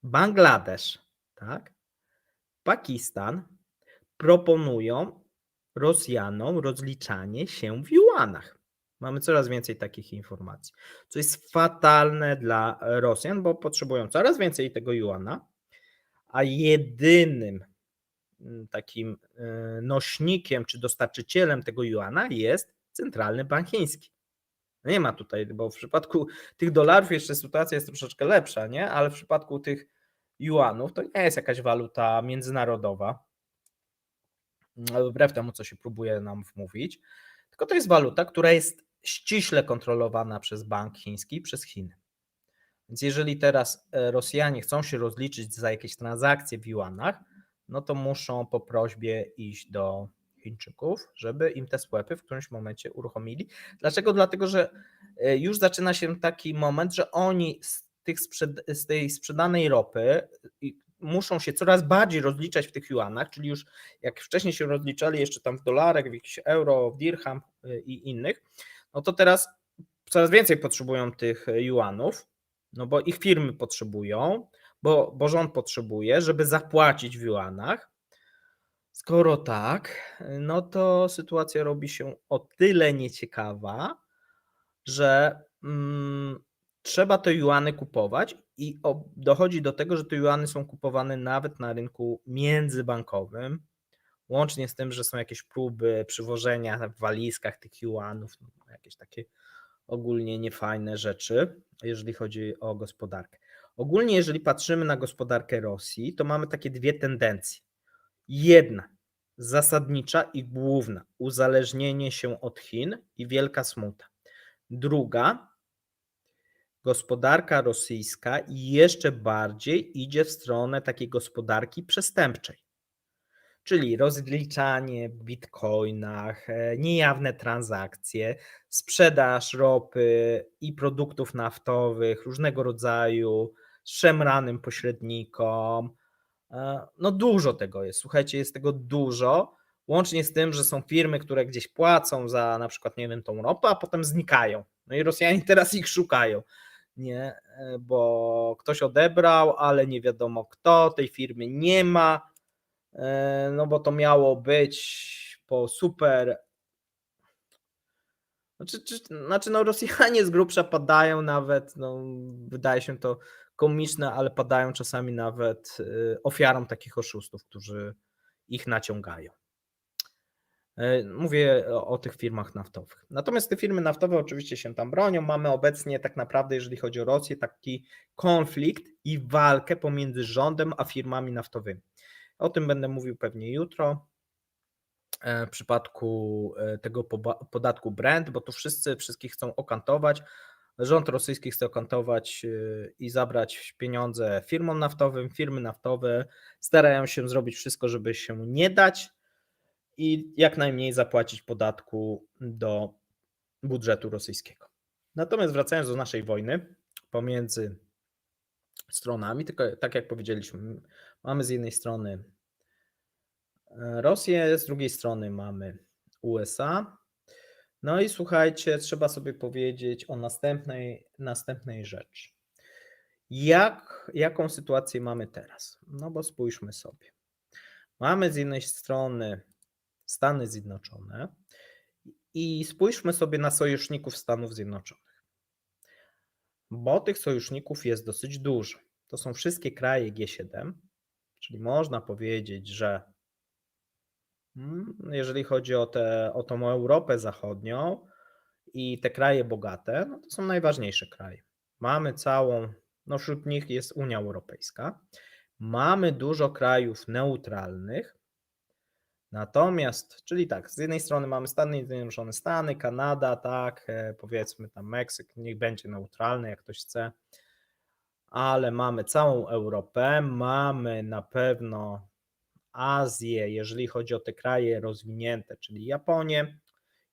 Bangladesz, tak, Pakistan proponują Rosjanom rozliczanie się w juanach. Mamy coraz więcej takich informacji, co jest fatalne dla Rosjan, bo potrzebują coraz więcej tego juana, a jedynym takim nośnikiem czy dostarczycielem tego juana jest Centralny Bank Chiński. Nie ma tutaj, bo w przypadku tych dolarów jeszcze sytuacja jest troszeczkę lepsza, nie? Ale w przypadku tych juanów to nie jest jakaś waluta międzynarodowa, wbrew temu, co się próbuje nam wmówić, tylko to jest waluta, która jest ściśle kontrolowana przez bank chiński i przez Chiny. Więc jeżeli teraz Rosjanie chcą się rozliczyć za jakieś transakcje w juanach, no to muszą po prośbie iść do Chińczyków, żeby im te swapy w którymś momencie uruchomili. Dlaczego? Dlatego, że już zaczyna się taki moment, że oni z tej sprzedanej ropy muszą się coraz bardziej rozliczać w tych juanach, czyli już jak wcześniej się rozliczali jeszcze tam w dolarach, w jakiś euro, w dirham i innych, no to teraz coraz więcej potrzebują tych juanów, no bo ich firmy potrzebują, bo rząd potrzebuje, żeby zapłacić w juanach. Skoro tak, no to sytuacja robi się o tyle nieciekawa, że trzeba te juany kupować i dochodzi do tego, że te juany są kupowane nawet na rynku międzybankowym, łącznie z tym, że są jakieś próby przywożenia w walizkach tych juanów, jakieś takie ogólnie niefajne rzeczy, jeżeli chodzi o gospodarkę. Ogólnie, jeżeli patrzymy na gospodarkę Rosji, to mamy takie dwie tendencje. Jedna, zasadnicza i główna, uzależnienie się od Chin i wielka smuta. Druga, gospodarka rosyjska jeszcze bardziej idzie w stronę takiej gospodarki przestępczej. Czyli rozliczanie w bitcoinach, niejawne transakcje, sprzedaż ropy i produktów naftowych różnego rodzaju szemranym pośrednikom. No dużo tego jest, słuchajcie, jest tego dużo, łącznie z tym, że są firmy, które gdzieś płacą za na przykład, nie wiem, tą ropę, a potem znikają. No i Rosjanie teraz ich szukają, nie, bo ktoś odebrał, ale nie wiadomo kto, tej firmy nie ma. No bo to miało być po super. Znaczy, Rosjanie z grubsza padają nawet, wydaje się to komiczne, ale padają czasami nawet ofiarą takich oszustów, którzy ich naciągają. Mówię o tych firmach naftowych. Natomiast te firmy naftowe oczywiście się tam bronią. Mamy obecnie tak naprawdę, jeżeli chodzi o Rosję, taki konflikt i walkę pomiędzy rządem a firmami naftowymi. O tym będę mówił pewnie jutro w przypadku tego podatku Brent, bo tu wszystkich chcą okantować. Rząd rosyjski chce okantować i zabrać pieniądze firmom naftowym. Firmy naftowe starają się zrobić wszystko, żeby się nie dać i jak najmniej zapłacić podatku do budżetu rosyjskiego. Natomiast wracając do naszej wojny pomiędzy stronami, tylko tak jak powiedzieliśmy, mamy z jednej strony Rosję, z drugiej strony mamy USA. No i słuchajcie, trzeba sobie powiedzieć o następnej rzeczy. Jaką sytuację mamy teraz? No bo spójrzmy sobie. Mamy z jednej strony Stany Zjednoczone i spójrzmy sobie na sojuszników Stanów Zjednoczonych, bo tych sojuszników jest dosyć dużo. To są wszystkie kraje G7, czyli można powiedzieć, że jeżeli chodzi o tą Europę Zachodnią i te kraje bogate, no to są najważniejsze kraje. Mamy no wśród nich jest Unia Europejska, mamy dużo krajów neutralnych, natomiast, czyli tak, z jednej strony mamy Stany Zjednoczone, Stany, Kanada, tak, powiedzmy tam Meksyk, niech będzie neutralny, jak ktoś chce, ale mamy całą Europę, mamy na pewno Azję, jeżeli chodzi o te kraje rozwinięte, czyli Japonię,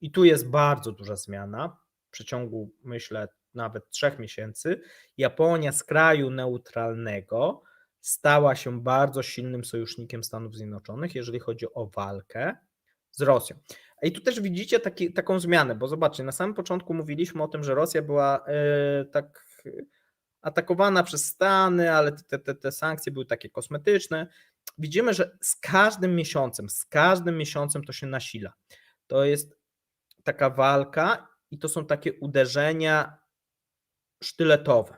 i tu jest bardzo duża zmiana w przeciągu, myślę, nawet 3 miesięcy. Japonia z kraju neutralnego stała się bardzo silnym sojusznikiem Stanów Zjednoczonych, jeżeli chodzi o walkę z Rosją. I tu też widzicie taką zmianę, bo zobaczcie, na samym początku mówiliśmy o tym, że Rosja była tak atakowana przez Stany, ale te sankcje były takie kosmetyczne. Widzimy, że z każdym miesiącem to się nasila. To jest taka walka i to są takie uderzenia sztyletowe.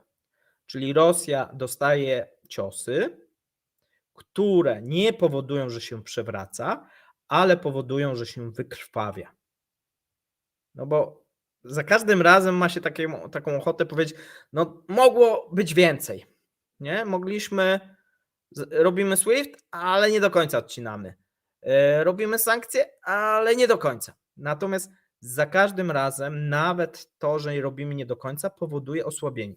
Czyli Rosja dostaje ciosy, które nie powodują, że się przewraca, ale powodują, że się wykrwawia. No bo za każdym razem ma się taką ochotę powiedzieć, no mogło być więcej. Nie? Robimy SWIFT, ale nie do końca odcinamy. Robimy sankcje, ale nie do końca. Natomiast za każdym razem, nawet to, że robimy nie do końca, powoduje osłabienie.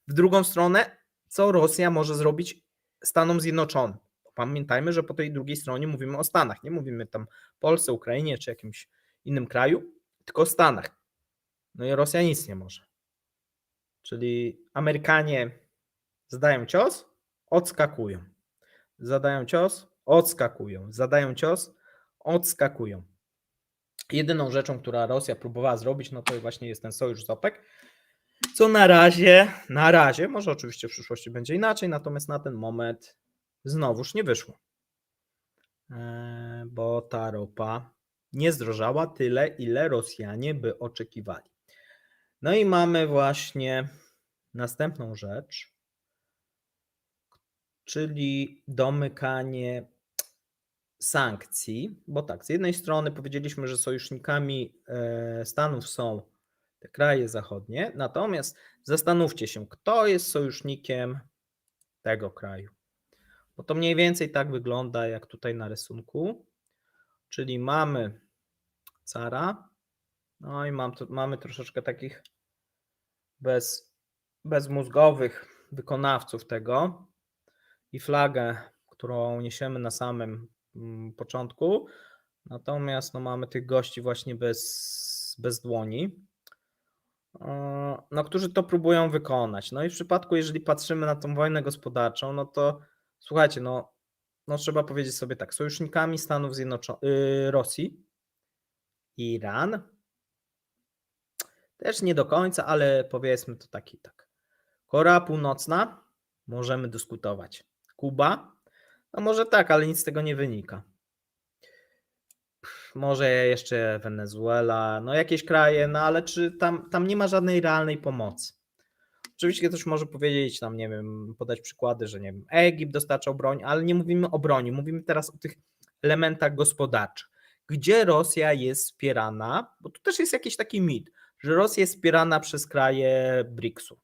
W drugą stronę, co Rosja może zrobić Stanom Zjednoczonym? Pamiętajmy, że po tej drugiej stronie mówimy o Stanach. Nie mówimy tam Polsce, Ukrainie czy jakimś innym kraju, tylko o Stanach. No i Rosja nic nie może. Czyli Amerykanie zadają cios, odskakują. Zadają cios, odskakują. Zadają cios, odskakują. Jedyną rzeczą, która Rosja próbowała zrobić, no to właśnie jest ten sojusz z OPEC, co na razie, może oczywiście w przyszłości będzie inaczej, natomiast na ten moment znowuż nie wyszło. Bo ta ropa nie zdrożała tyle, ile Rosjanie by oczekiwali. No i mamy właśnie następną rzecz, czyli domykanie sankcji, bo tak, z jednej strony powiedzieliśmy, że sojusznikami Stanów są te kraje zachodnie, natomiast zastanówcie się, kto jest sojusznikiem tego kraju. Bo to mniej więcej tak wygląda, jak tutaj na rysunku, czyli mamy cara, no i mamy troszeczkę takich bezmózgowych wykonawców tego i flagę, którą niesiemy na samym początku, natomiast no, mamy tych gości właśnie bez dłoni, no, którzy to próbują wykonać. No i w przypadku, jeżeli patrzymy na tą wojnę gospodarczą, no to słuchajcie, no trzeba powiedzieć sobie tak, sojusznikami Stanów Zjednoczonych, Rosji, Iran, też nie do końca, ale powiedzmy to tak i tak. Korea Północna, możemy dyskutować. Kuba, no może tak, ale nic z tego nie wynika. Może jeszcze Wenezuela, no jakieś kraje, no ale czy tam nie ma żadnej realnej pomocy. Oczywiście ktoś może powiedzieć tam, nie wiem, podać przykłady, że nie wiem, Egipt dostarczał broń, ale nie mówimy o broni, mówimy teraz o tych elementach gospodarczych. Gdzie Rosja jest wspierana, bo tu też jest jakiś taki mit, że Rosja jest wspierana przez kraje BRICS-u.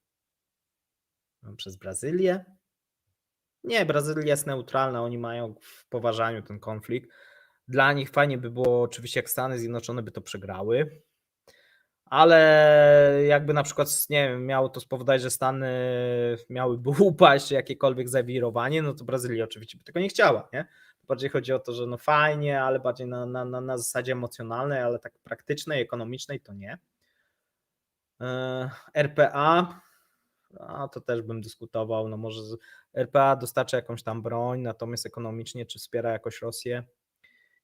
Przez Brazylię? Nie, Brazylia jest neutralna, oni mają w poważaniu ten konflikt. Dla nich fajnie by było oczywiście, jak Stany Zjednoczone by to przegrały, ale jakby na przykład, nie wiem, miało to spowodować, że Stany miałyby upaść, czy jakiekolwiek zawirowanie, no to Brazylia oczywiście by tego nie chciała, nie? Bardziej chodzi o to, że no fajnie, ale bardziej na zasadzie emocjonalnej, ale tak praktycznej, ekonomicznej to nie. RPA, to też bym dyskutował, no może RPA dostarcza jakąś tam broń, natomiast ekonomicznie czy wspiera jakoś Rosję?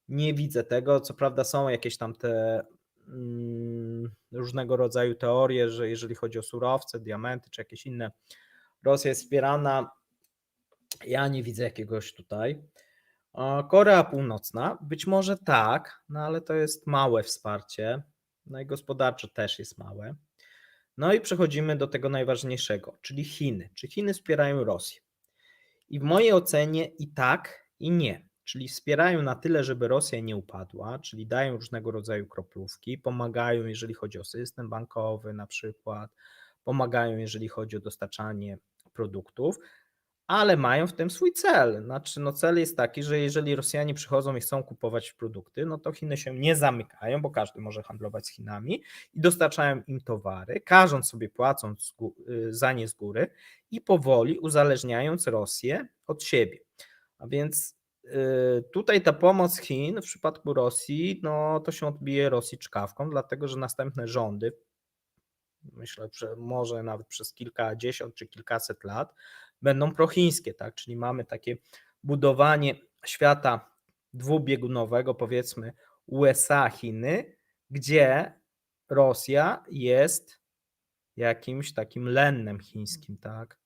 Nie widzę tego, co prawda są jakieś tam te różnego rodzaju teorie, że jeżeli chodzi o surowce, diamenty czy jakieś inne, Rosja jest wspierana, ja nie widzę jakiegoś tutaj. Korea Północna, być może tak, no ale to jest małe wsparcie, no i gospodarcze też jest małe. No i przechodzimy do tego najważniejszego, czyli Chiny. Czy Chiny wspierają Rosję? I w mojej ocenie i tak, i nie. Czyli wspierają na tyle, żeby Rosja nie upadła, czyli dają różnego rodzaju kroplówki, pomagają, jeżeli chodzi o system bankowy na przykład, pomagają, jeżeli chodzi o dostarczanie produktów, ale mają w tym swój cel. Znaczy, no cel jest taki, że jeżeli Rosjanie przychodzą i chcą kupować produkty, no to Chiny się nie zamykają, bo każdy może handlować z Chinami i dostarczają im towary, każąc sobie płacąc za nie z góry i powoli uzależniając Rosję od siebie. A więc tutaj ta pomoc Chin w przypadku Rosji, no to się odbije Rosji czkawką, dlatego że następne rządy, myślę, że może nawet przez kilkadziesiąt czy kilkaset lat, będą prochińskie, tak? Czyli mamy takie budowanie świata dwubiegunowego, powiedzmy USA, Chiny, gdzie Rosja jest jakimś takim lennem chińskim, tak?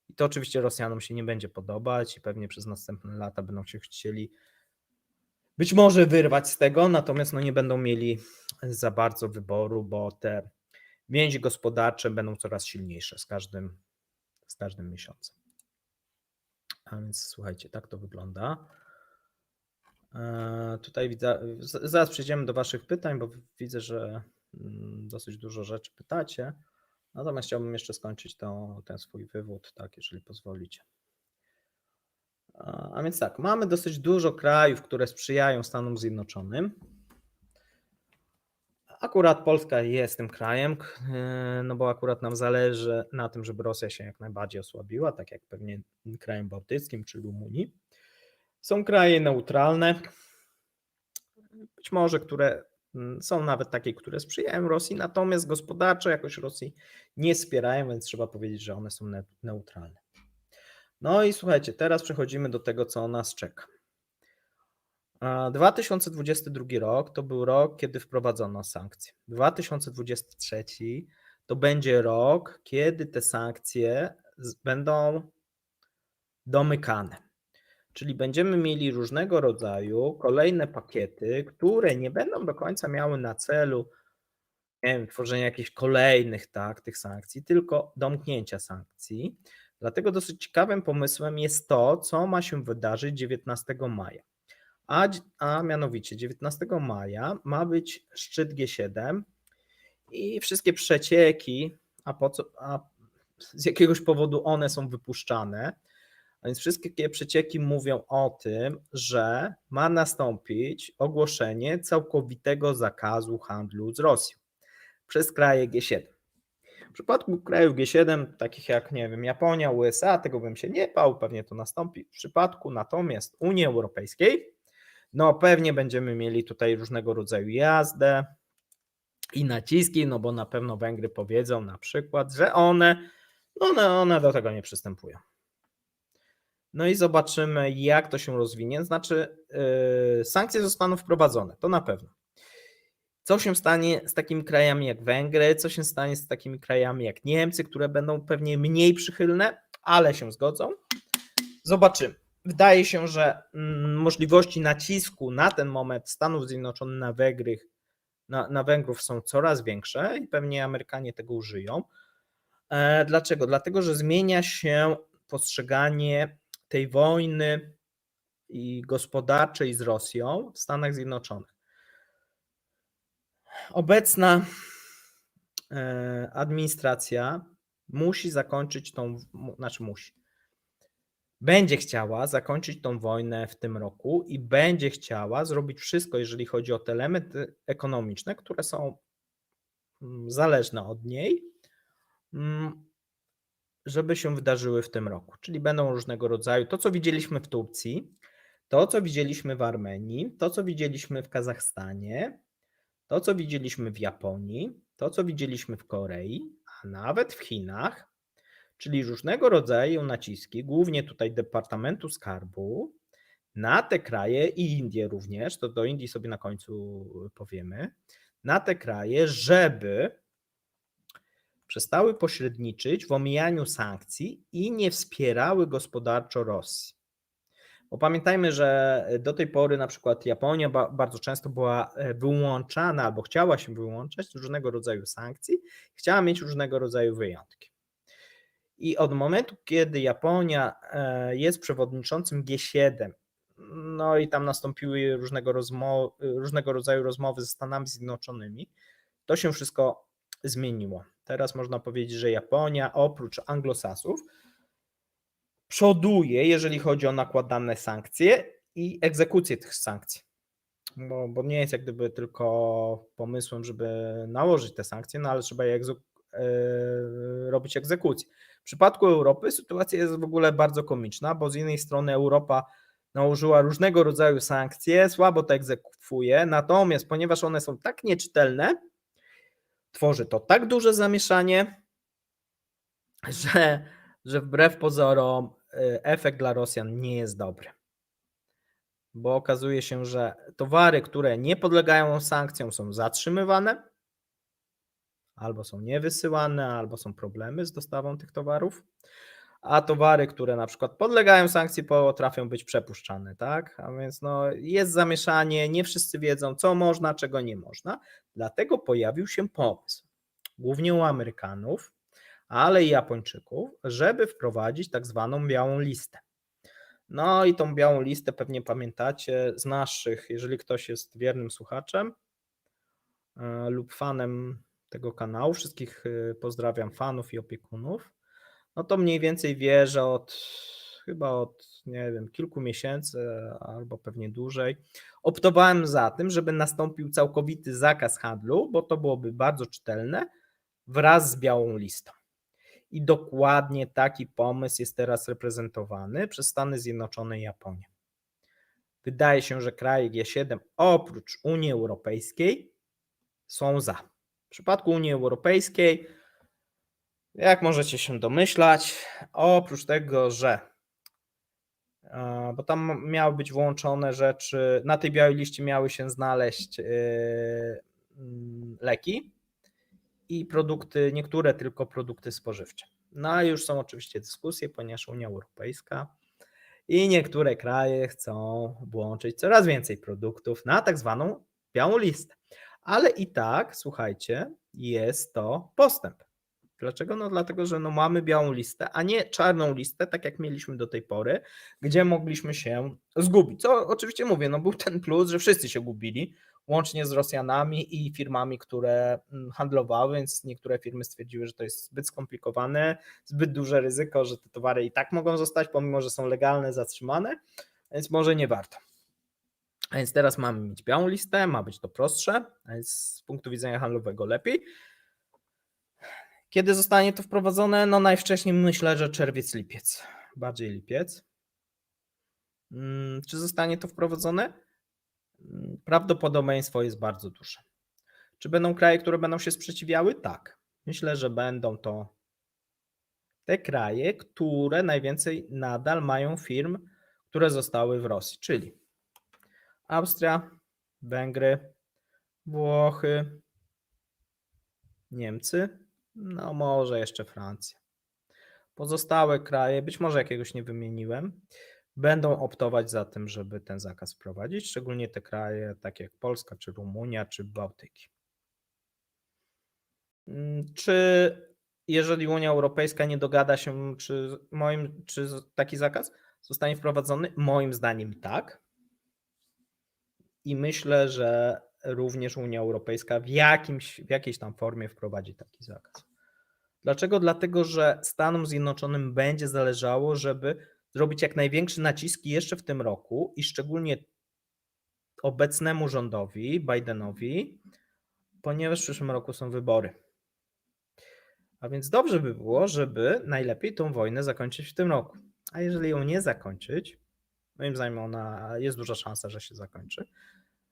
I to oczywiście Rosjanom się nie będzie podobać i pewnie przez następne lata będą się chcieli być może wyrwać z tego, natomiast no nie będą mieli za bardzo wyboru, bo te więzi gospodarcze będą coraz silniejsze z każdym miesiącem. A więc słuchajcie, tak to wygląda. Tutaj widzę, zaraz przejdziemy do Waszych pytań, bo widzę, że dosyć dużo rzeczy pytacie. Natomiast chciałbym jeszcze skończyć ten swój wywód, tak, jeżeli pozwolicie. A więc tak, mamy dosyć dużo krajów, które sprzyjają Stanom Zjednoczonym. Akurat Polska jest tym krajem, no bo akurat nam zależy na tym, żeby Rosja się jak najbardziej osłabiła, tak jak pewnie krajem bałtyckim czy Rumunii. Są kraje neutralne, być może, które są nawet takie, które sprzyjają Rosji, natomiast gospodarczo jakoś Rosji nie wspierają, więc trzeba powiedzieć, że one są neutralne. No i słuchajcie, teraz przechodzimy do tego, co nas czeka. 2022 rok to był rok, kiedy wprowadzono sankcje. 2023 to będzie rok, kiedy te sankcje będą domykane. Czyli będziemy mieli różnego rodzaju kolejne pakiety, które nie będą do końca miały na celu, nie wiem, tworzenie jakichś kolejnych tych sankcji, tylko domknięcia sankcji. Dlatego dosyć ciekawym pomysłem jest to, co ma się wydarzyć 19 maja. A mianowicie 19 maja ma być szczyt G7 i wszystkie przecieki, a z jakiegoś powodu one są wypuszczane, a więc wszystkie przecieki mówią o tym, że ma nastąpić ogłoszenie całkowitego zakazu handlu z Rosją przez kraje G7. W przypadku krajów G7, takich jak, nie wiem, Japonia, USA, tego bym się nie bał, pewnie to nastąpi. W przypadku natomiast Unii Europejskiej, no pewnie będziemy mieli tutaj różnego rodzaju jazdę i naciski, no bo na pewno Węgry powiedzą na przykład, że one do tego nie przystępują. No i zobaczymy, jak to się rozwinie. Znaczy, sankcje zostaną wprowadzone, to na pewno. Co się stanie z takimi krajami jak Węgry, co się stanie z takimi krajami jak Niemcy, które będą pewnie mniej przychylne, ale się zgodzą? Zobaczymy. Wydaje się, że możliwości nacisku na ten moment Stanów Zjednoczonych na Węgrów są coraz większe i pewnie Amerykanie tego użyją. Dlaczego? Dlatego, że zmienia się postrzeganie tej wojny i gospodarczej z Rosją w Stanach Zjednoczonych. Obecna administracja musi zakończyć będzie chciała zakończyć tą wojnę w tym roku i będzie chciała zrobić wszystko, jeżeli chodzi o te elementy ekonomiczne, które są zależne od niej, żeby się wydarzyły w tym roku. Czyli będą różnego rodzaju, to co widzieliśmy w Turcji, to co widzieliśmy w Armenii, to co widzieliśmy w Kazachstanie, to co widzieliśmy w Japonii, to co widzieliśmy w Korei, a nawet w Chinach, czyli różnego rodzaju naciski, głównie tutaj Departamentu Skarbu, na te kraje i Indie również, to do Indii sobie na końcu powiemy, na te kraje, żeby przestały pośredniczyć w omijaniu sankcji i nie wspierały gospodarczo Rosji. Bo pamiętajmy, że do tej pory na przykład Japonia bardzo często była wyłączana albo chciała się wyłączać z różnego rodzaju sankcji, chciała mieć różnego rodzaju wyjątki. I od momentu, kiedy Japonia jest przewodniczącym G7, no i tam nastąpiły różnego rodzaju rozmowy ze Stanami Zjednoczonymi, to się wszystko zmieniło. Teraz można powiedzieć, że Japonia oprócz anglosasów przoduje, jeżeli chodzi o nakładane sankcje i egzekucję tych sankcji. Bo nie jest jak gdyby tylko pomysłem, żeby nałożyć te sankcje, no ale trzeba je robić egzekucję. W przypadku Europy sytuacja jest w ogóle bardzo komiczna, bo z jednej strony Europa nałożyła różnego rodzaju sankcje, słabo to egzekwuje, natomiast ponieważ one są tak nieczytelne, tworzy to tak duże zamieszanie, że wbrew pozorom efekt dla Rosjan nie jest dobry. Bo okazuje się, że towary, które nie podlegają sankcjom, są zatrzymywane, albo są niewysyłane, albo są problemy z dostawą tych towarów, a towary, które na przykład podlegają sankcji, potrafią być przepuszczane, tak? A więc jest zamieszanie, nie wszyscy wiedzą, co można, czego nie można. Dlatego pojawił się pomysł, głównie u Amerykanów, ale i Japończyków, żeby wprowadzić tak zwaną białą listę. No i tą białą listę pewnie pamiętacie z naszych, jeżeli ktoś jest wiernym słuchaczem lub fanem tego kanału, wszystkich pozdrawiam fanów i opiekunów, no to mniej więcej wie, że chyba od nie wiem, kilku miesięcy albo pewnie dłużej optowałem za tym, żeby nastąpił całkowity zakaz handlu, bo to byłoby bardzo czytelne wraz z białą listą. I dokładnie taki pomysł jest teraz reprezentowany przez Stany Zjednoczone i Japonię. Wydaje się, że kraje G7 oprócz Unii Europejskiej są za. W przypadku Unii Europejskiej, jak możecie się domyślać, oprócz tego, że bo tam miały być włączone rzeczy, na tej białej liście miały się znaleźć leki i produkty, niektóre tylko produkty spożywcze. No a już są oczywiście dyskusje, ponieważ Unia Europejska i niektóre kraje chcą włączyć coraz więcej produktów na tak zwaną białą listę. Ale i tak, słuchajcie, jest to postęp. Dlaczego? No dlatego, że mamy białą listę, a nie czarną listę, tak jak mieliśmy do tej pory, gdzie mogliśmy się zgubić. Co oczywiście mówię, był ten plus, że wszyscy się gubili, łącznie z Rosjanami i firmami, które handlowały, więc niektóre firmy stwierdziły, że to jest zbyt skomplikowane, zbyt duże ryzyko, że te towary i tak mogą zostać, pomimo że są legalne, zatrzymane, więc może nie warto. A więc teraz mamy mieć białą listę, ma być to prostsze, a więc z punktu widzenia handlowego lepiej. Kiedy zostanie to wprowadzone? No najwcześniej myślę, że czerwiec, lipiec. Bardziej lipiec. Czy zostanie to wprowadzone? Prawdopodobieństwo jest bardzo duże. Czy będą kraje, które będą się sprzeciwiały? Tak. Myślę, że będą to te kraje, które najwięcej nadal mają firm, które zostały w Rosji, czyli Austria, Węgry, Włochy, Niemcy, no może jeszcze Francja. Pozostałe kraje, być może jakiegoś nie wymieniłem, będą optować za tym, żeby ten zakaz wprowadzić, szczególnie te kraje takie jak Polska, czy Rumunia, czy Bałtyki. Czy jeżeli Unia Europejska nie dogada się, czy taki zakaz zostanie wprowadzony? Moim zdaniem tak. I myślę, że również Unia Europejska w jakiejś tam formie wprowadzi taki zakaz. Dlaczego? Dlatego, że Stanom Zjednoczonym będzie zależało, żeby zrobić jak największy nacisk jeszcze w tym roku i szczególnie obecnemu rządowi, Bidenowi, ponieważ w przyszłym roku są wybory. A więc dobrze by było, żeby najlepiej tą wojnę zakończyć w tym roku. A jeżeli ją nie zakończyć, moim zdaniem jest duża szansa, że się zakończy.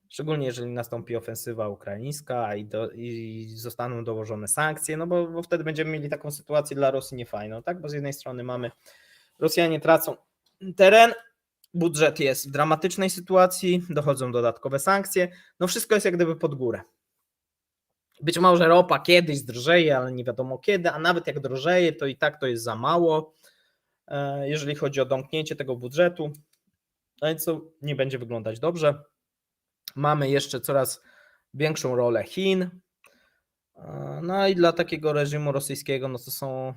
Szczególnie jeżeli nastąpi ofensywa ukraińska i zostaną dołożone sankcje, no bo wtedy będziemy mieli taką sytuację dla Rosji niefajną, tak? Bo z jednej strony Rosjanie tracą teren, budżet jest w dramatycznej sytuacji, dochodzą dodatkowe sankcje, no wszystko jest jak gdyby pod górę. Być może ropa kiedyś zdrożeje, ale nie wiadomo kiedy, a nawet jak drożeje, to i tak to jest za mało, jeżeli chodzi o domknięcie tego budżetu, no więc to nie będzie wyglądać dobrze. Mamy jeszcze coraz większą rolę Chin, no i dla takiego reżimu rosyjskiego no to są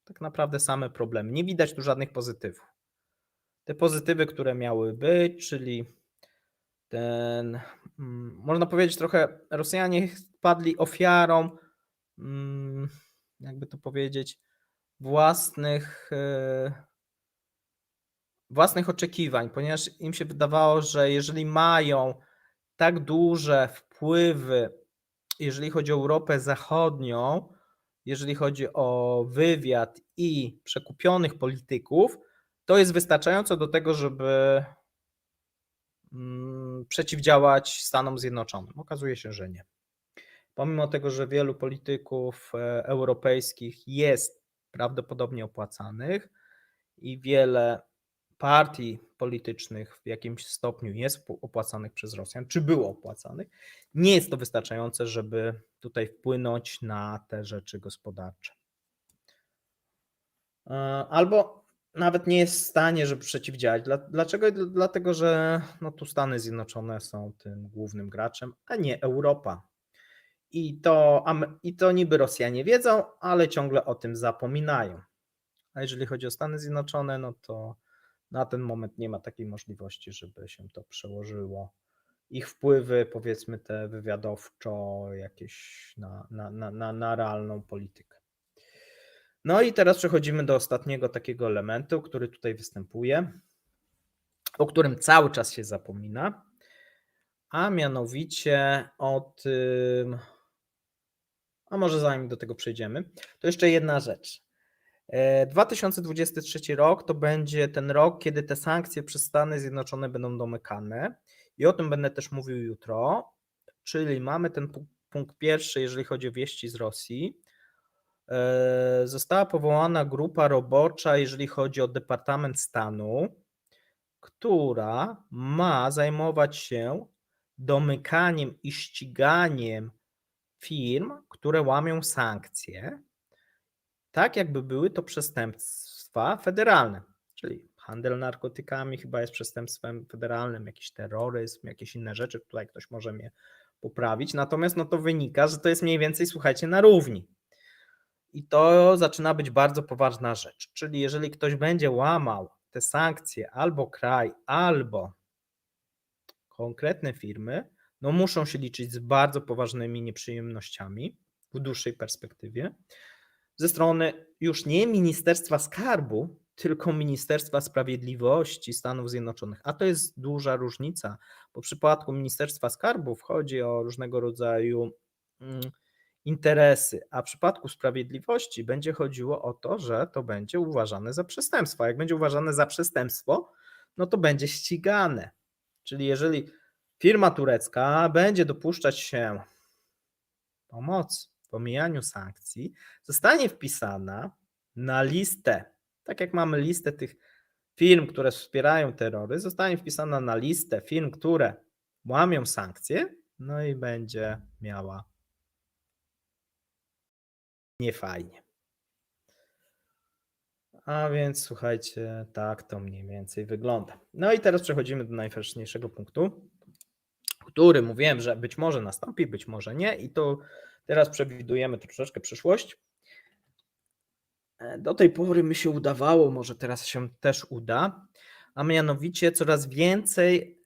tak naprawdę same problemy. Nie widać tu żadnych pozytywów. Te pozytywy, które miały być, czyli można powiedzieć trochę, Rosjanie padli ofiarą, jakby to powiedzieć, własnych oczekiwań, ponieważ im się wydawało, że jeżeli mają tak duże wpływy, jeżeli chodzi o Europę Zachodnią, jeżeli chodzi o wywiad i przekupionych polityków, to jest wystarczająco do tego, żeby przeciwdziałać Stanom Zjednoczonym. Okazuje się, że nie. Pomimo tego, że wielu polityków europejskich jest prawdopodobnie opłacanych i wiele partii politycznych w jakimś stopniu jest opłacanych przez Rosjan, czy było opłacanych, nie jest to wystarczające, żeby tutaj wpłynąć na te rzeczy gospodarcze. Albo nawet nie jest w stanie, żeby przeciwdziałać. Dlaczego? Dlatego, że no tu Stany Zjednoczone są tym głównym graczem, a nie Europa. I to niby Rosjanie wiedzą, ale ciągle o tym zapominają. A jeżeli chodzi o Stany Zjednoczone, no to na ten moment nie ma takiej możliwości, żeby się to przełożyło. Ich wpływy, powiedzmy te wywiadowczo, jakieś na realną politykę. No i teraz przechodzimy do ostatniego takiego elementu, który tutaj występuje, o którym cały czas się zapomina, a mianowicie o tym, a może zanim do tego przejdziemy, to jeszcze jedna rzecz. 2023 rok to będzie ten rok, kiedy te sankcje przez Stany Zjednoczone będą domykane i o tym będę też mówił jutro, czyli mamy ten punkt pierwszy, jeżeli chodzi o wieści z Rosji. Została powołana grupa robocza, jeżeli chodzi o Departament Stanu, która ma zajmować się domykaniem i ściganiem firm, które łamią sankcje, tak jakby były to przestępstwa federalne, czyli handel narkotykami chyba jest przestępstwem federalnym, jakiś terroryzm, jakieś inne rzeczy, tutaj ktoś może mnie poprawić, natomiast no to wynika, że to jest mniej więcej, słuchajcie, na równi. I to zaczyna być bardzo poważna rzecz, czyli jeżeli ktoś będzie łamał te sankcje, albo kraj, albo konkretne firmy, no muszą się liczyć z bardzo poważnymi nieprzyjemnościami w dłuższej perspektywie ze strony już nie Ministerstwa Skarbu, tylko Ministerstwa Sprawiedliwości Stanów Zjednoczonych. A to jest duża różnica, bo w przypadku Ministerstwa Skarbu chodzi o różnego rodzaju interesy, a w przypadku sprawiedliwości będzie chodziło o to, że to będzie uważane za przestępstwo. A jak będzie uważane za przestępstwo, no to będzie ścigane. Czyli jeżeli firma turecka będzie dopuszczać się pomocy w omijaniu sankcji, zostanie wpisana na listę, tak jak mamy listę tych firm, które wspierają terroryzm, zostanie wpisana na listę firm, które łamią sankcje, no i będzie miała niefajnie. A więc słuchajcie, tak to mniej więcej wygląda. No i teraz przechodzimy do najważniejszego punktu, który mówiłem, że być może nastąpi, być może nie i to teraz przewidujemy troszeczkę przyszłość. Do tej pory mi się udawało, może teraz się też uda, a mianowicie coraz więcej,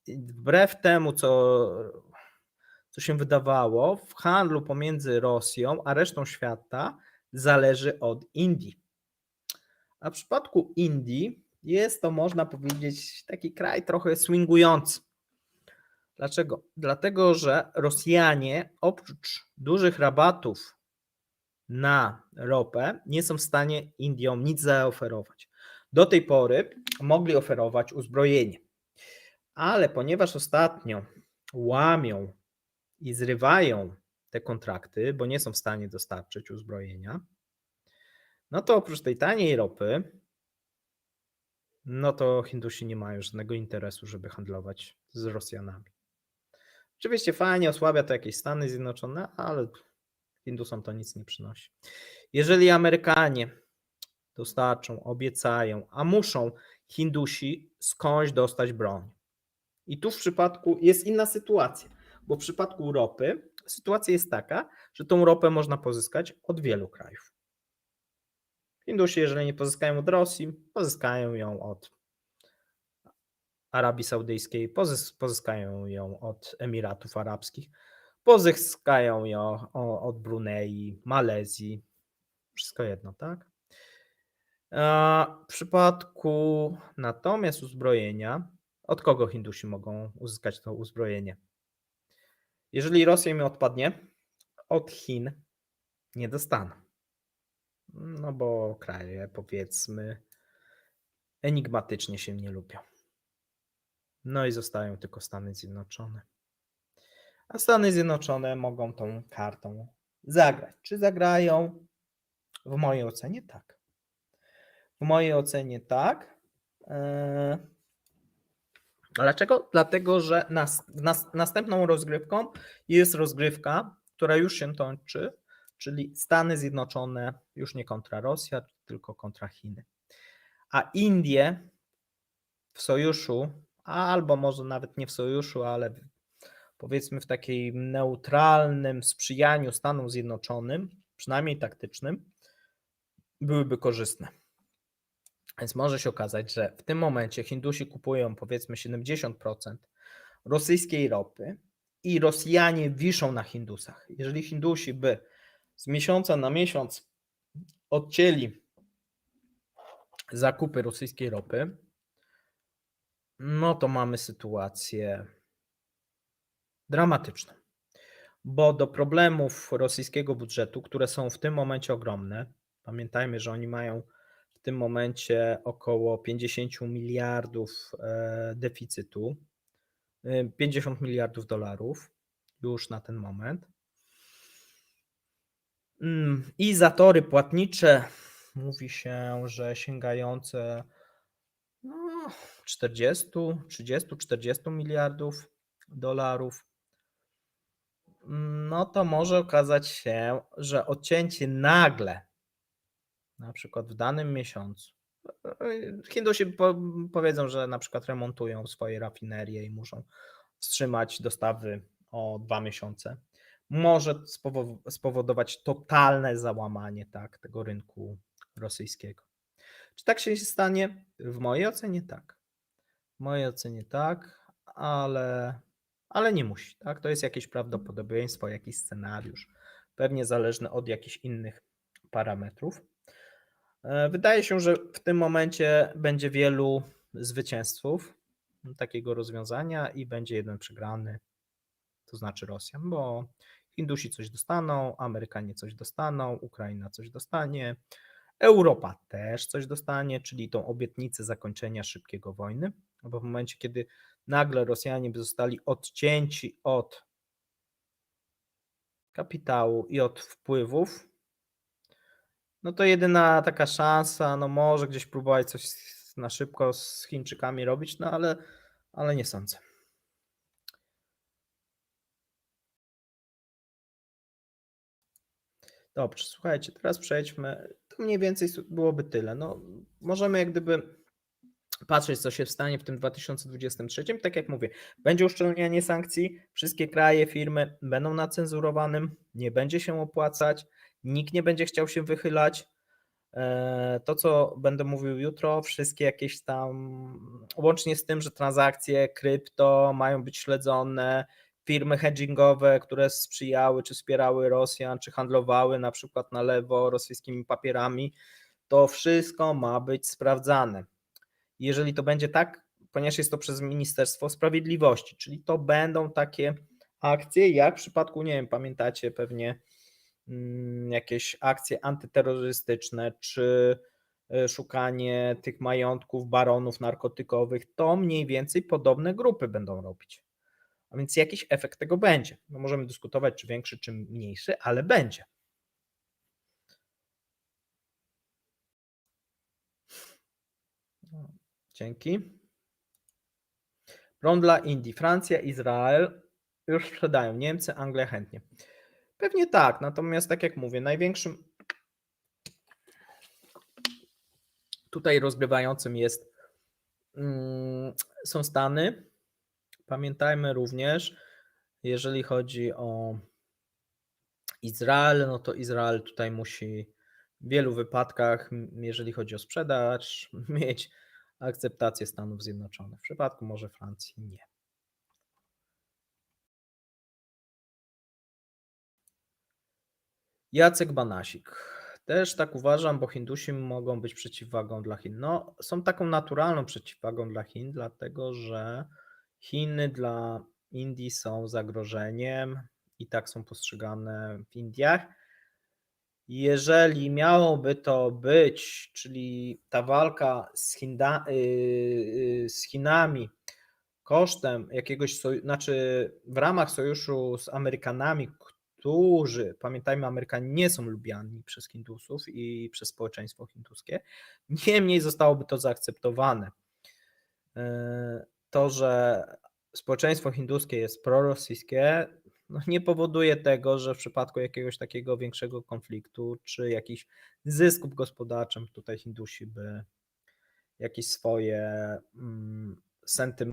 wbrew temu, co się wydawało, w handlu pomiędzy Rosją a resztą świata zależy od Indii. A w przypadku Indii jest to, można powiedzieć, taki kraj trochę swingujący. Dlaczego? Dlatego, że Rosjanie oprócz dużych rabatów na ropę nie są w stanie Indiom nic zaoferować. Do tej pory mogli oferować uzbrojenie, ale ponieważ ostatnio łamią i zrywają te kontrakty, bo nie są w stanie dostarczyć uzbrojenia, no to oprócz tej taniej ropy, no to Hindusi nie mają żadnego interesu, żeby handlować z Rosjanami. Oczywiście fajnie, osłabia to jakieś Stany Zjednoczone, ale Hindusom to nic nie przynosi. Jeżeli Amerykanie dostarczą, obiecają, a muszą Hindusi skądś dostać broń. I tu w przypadku jest inna sytuacja, bo w przypadku ropy sytuacja jest taka, że tą ropę można pozyskać od wielu krajów. Hindusi, jeżeli nie pozyskają od Rosji, pozyskają ją od Arabii Saudyjskiej, pozyskają ją od Emiratów Arabskich, pozyskają ją od Brunei, Malezji, wszystko jedno, tak? W przypadku natomiast uzbrojenia, od kogo Hindusi mogą uzyskać to uzbrojenie? Jeżeli Rosja im odpadnie, od Chin nie dostaną. No bo kraje, powiedzmy, enigmatycznie się nie lubią. No i zostają tylko Stany Zjednoczone. A Stany Zjednoczone mogą tą kartą zagrać. Czy zagrają? W mojej ocenie tak. W mojej ocenie tak. Dlaczego? Dlatego, że następną rozgrywką jest rozgrywka, która już się toczy, czyli Stany Zjednoczone już nie kontra Rosja, tylko kontra Chiny. A Indie w sojuszu, albo może nawet nie w sojuszu, ale powiedzmy w takim neutralnym sprzyjaniu Stanom Zjednoczonym, przynajmniej taktycznym, byłyby korzystne. Więc może się okazać, że w tym momencie Hindusi kupują powiedzmy 70% rosyjskiej ropy i Rosjanie wiszą na Hindusach. Jeżeli Hindusi by z miesiąca na miesiąc odcięli zakupy rosyjskiej ropy, no to mamy sytuację dramatyczną. Bo do problemów rosyjskiego budżetu, które są w tym momencie ogromne, pamiętajmy, że oni mają w tym momencie około 50 miliardów deficytu, 50 miliardów dolarów już na ten moment. I zatory płatnicze mówi się, że sięgające 40, 30, 40 miliardów dolarów. No to może okazać się, że odcięcie nagle, na przykład w danym miesiącu, Hindusi powiedzą, że na przykład remontują swoje rafinerie i muszą wstrzymać dostawy o 2 miesiące, może spowodować totalne załamanie tego rynku rosyjskiego. Czy tak się stanie? W mojej ocenie tak. W mojej ocenie tak, ale nie musi. Tak? To jest jakieś prawdopodobieństwo, jakiś scenariusz, pewnie zależny od jakichś innych parametrów. Wydaje się, że w tym momencie będzie wielu zwycięzców takiego rozwiązania i będzie jeden przegrany, to znaczy Rosjan, bo Hindusi coś dostaną, Amerykanie coś dostaną, Ukraina coś dostanie, Europa też coś dostanie, czyli tą obietnicę zakończenia szybkiego wojny, bo w momencie, kiedy nagle Rosjanie by zostali odcięci od kapitału i od wpływów, no to jedyna taka szansa, no może gdzieś próbować coś na szybko z Chińczykami robić, no ale nie sądzę. Dobrze, słuchajcie, teraz przejdźmy, to mniej więcej byłoby tyle. No, możemy jak gdyby patrzeć, co się stanie w tym 2023. Tak jak mówię, będzie uszczelnianie sankcji, wszystkie kraje, firmy będą na cenzurowanym, nie będzie się opłacać, nikt nie będzie chciał się wychylać, To, co będę mówił jutro, wszystkie jakieś tam, łącznie z tym, że transakcje krypto mają być śledzone, firmy hedgingowe, które sprzyjały czy wspierały Rosjan, czy handlowały na przykład na lewo rosyjskimi papierami, to wszystko ma być sprawdzane. Jeżeli to będzie tak, ponieważ jest to przez Ministerstwo Sprawiedliwości, czyli to będą takie akcje, jak w przypadku, nie wiem, pamiętacie pewnie jakieś akcje antyterrorystyczne, czy szukanie tych majątków baronów narkotykowych, to mniej więcej podobne grupy będą robić. A więc jakiś efekt tego będzie. No możemy dyskutować, czy większy, czy mniejszy, ale będzie. Dzięki. Prąd dla Indii. Francja, Izrael już sprzedają. Niemcy, Anglia chętnie. Pewnie tak, natomiast tak jak mówię, największym tutaj rozgrywającym są Stany. Pamiętajmy również, jeżeli chodzi o Izrael, no to Izrael tutaj musi w wielu wypadkach, jeżeli chodzi o sprzedaż, mieć akceptację Stanów Zjednoczonych. W przypadku może Francji nie. Jacek Banasik. Też tak uważam, bo Hindusi mogą być przeciwwagą dla Chin. No, są taką naturalną przeciwwagą dla Chin, dlatego że Chiny dla Indii są zagrożeniem i tak są postrzegane w Indiach. Jeżeli miałoby to być, czyli ta walka z Chinami kosztem jakiegoś, znaczy w ramach sojuszu z Amerykanami, którzy, pamiętajmy, Amerykanie nie są lubiani przez Hindusów i przez społeczeństwo hinduskie, niemniej zostałoby to zaakceptowane. To, że społeczeństwo hinduskie jest prorosyjskie, no nie powoduje tego, że w przypadku jakiegoś takiego większego konfliktu czy jakichś zysków gospodarczych tutaj Hindusi by jakieś swoje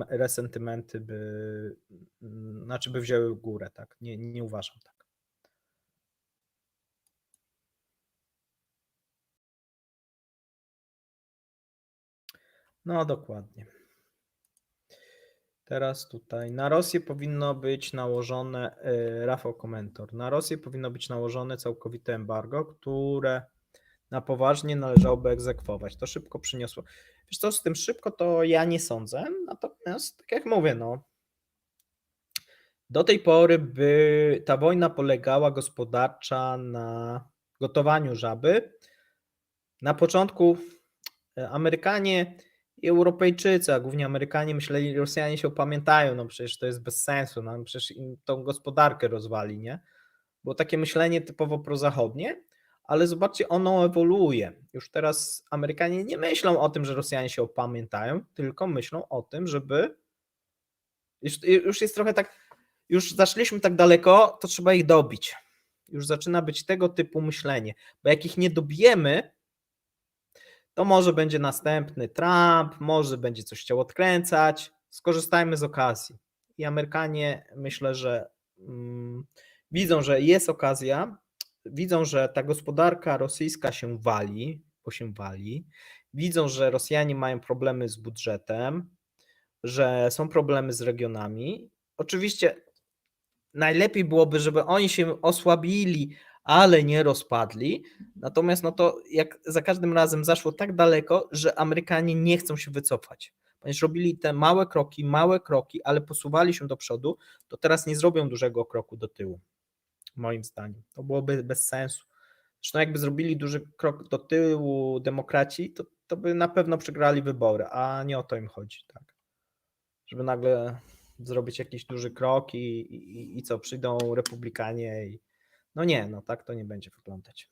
resentymenty by wzięły w górę, tak? Nie uważam tak. No dokładnie. Teraz tutaj na Rosję powinno być nałożone, Rafał Komentor, na Rosję powinno być nałożone całkowite embargo, które na poważnie należałoby egzekwować. To szybko przyniosło. Wiesz co, z tym szybko to ja nie sądzę, natomiast tak jak mówię, no do tej pory by ta wojna polegała gospodarcza na gotowaniu żaby. Na początku Amerykanie i Europejczycy, a głównie Amerykanie myśleli, że Rosjanie się opamiętają, no przecież to jest bez sensu, no przecież im tą gospodarkę rozwali, nie? Było takie myślenie typowo prozachodnie, ale zobaczcie, ono ewoluuje. Już teraz Amerykanie nie myślą o tym, że Rosjanie się opamiętają, tylko myślą o tym, żeby już jest trochę tak, już zaszliśmy tak daleko, to trzeba ich dobić. Już zaczyna być tego typu myślenie, bo jak ich nie dobijemy, to może będzie następny Trump, może będzie coś chciał odkręcać, skorzystajmy z okazji. I Amerykanie myślę, że widzą, że jest okazja, widzą, że ta gospodarka rosyjska się wali, bo się wali, widzą, że Rosjanie mają problemy z budżetem, że są problemy z regionami. Oczywiście najlepiej byłoby, żeby oni się osłabili, ale nie rozpadli. Natomiast no to jak za każdym razem zaszło tak daleko, że Amerykanie nie chcą się wycofać. Ponieważ robili te małe kroki, ale posuwali się do przodu, to teraz nie zrobią dużego kroku do tyłu. Moim zdaniem. To byłoby bez sensu. Zresztą jakby zrobili duży krok do tyłu demokraci, to by na pewno przegrali wybory, a nie o to im chodzi. Tak? Żeby nagle zrobić jakiś duży krok i co, przyjdą republikanie i no nie, no tak to nie będzie wyglądać.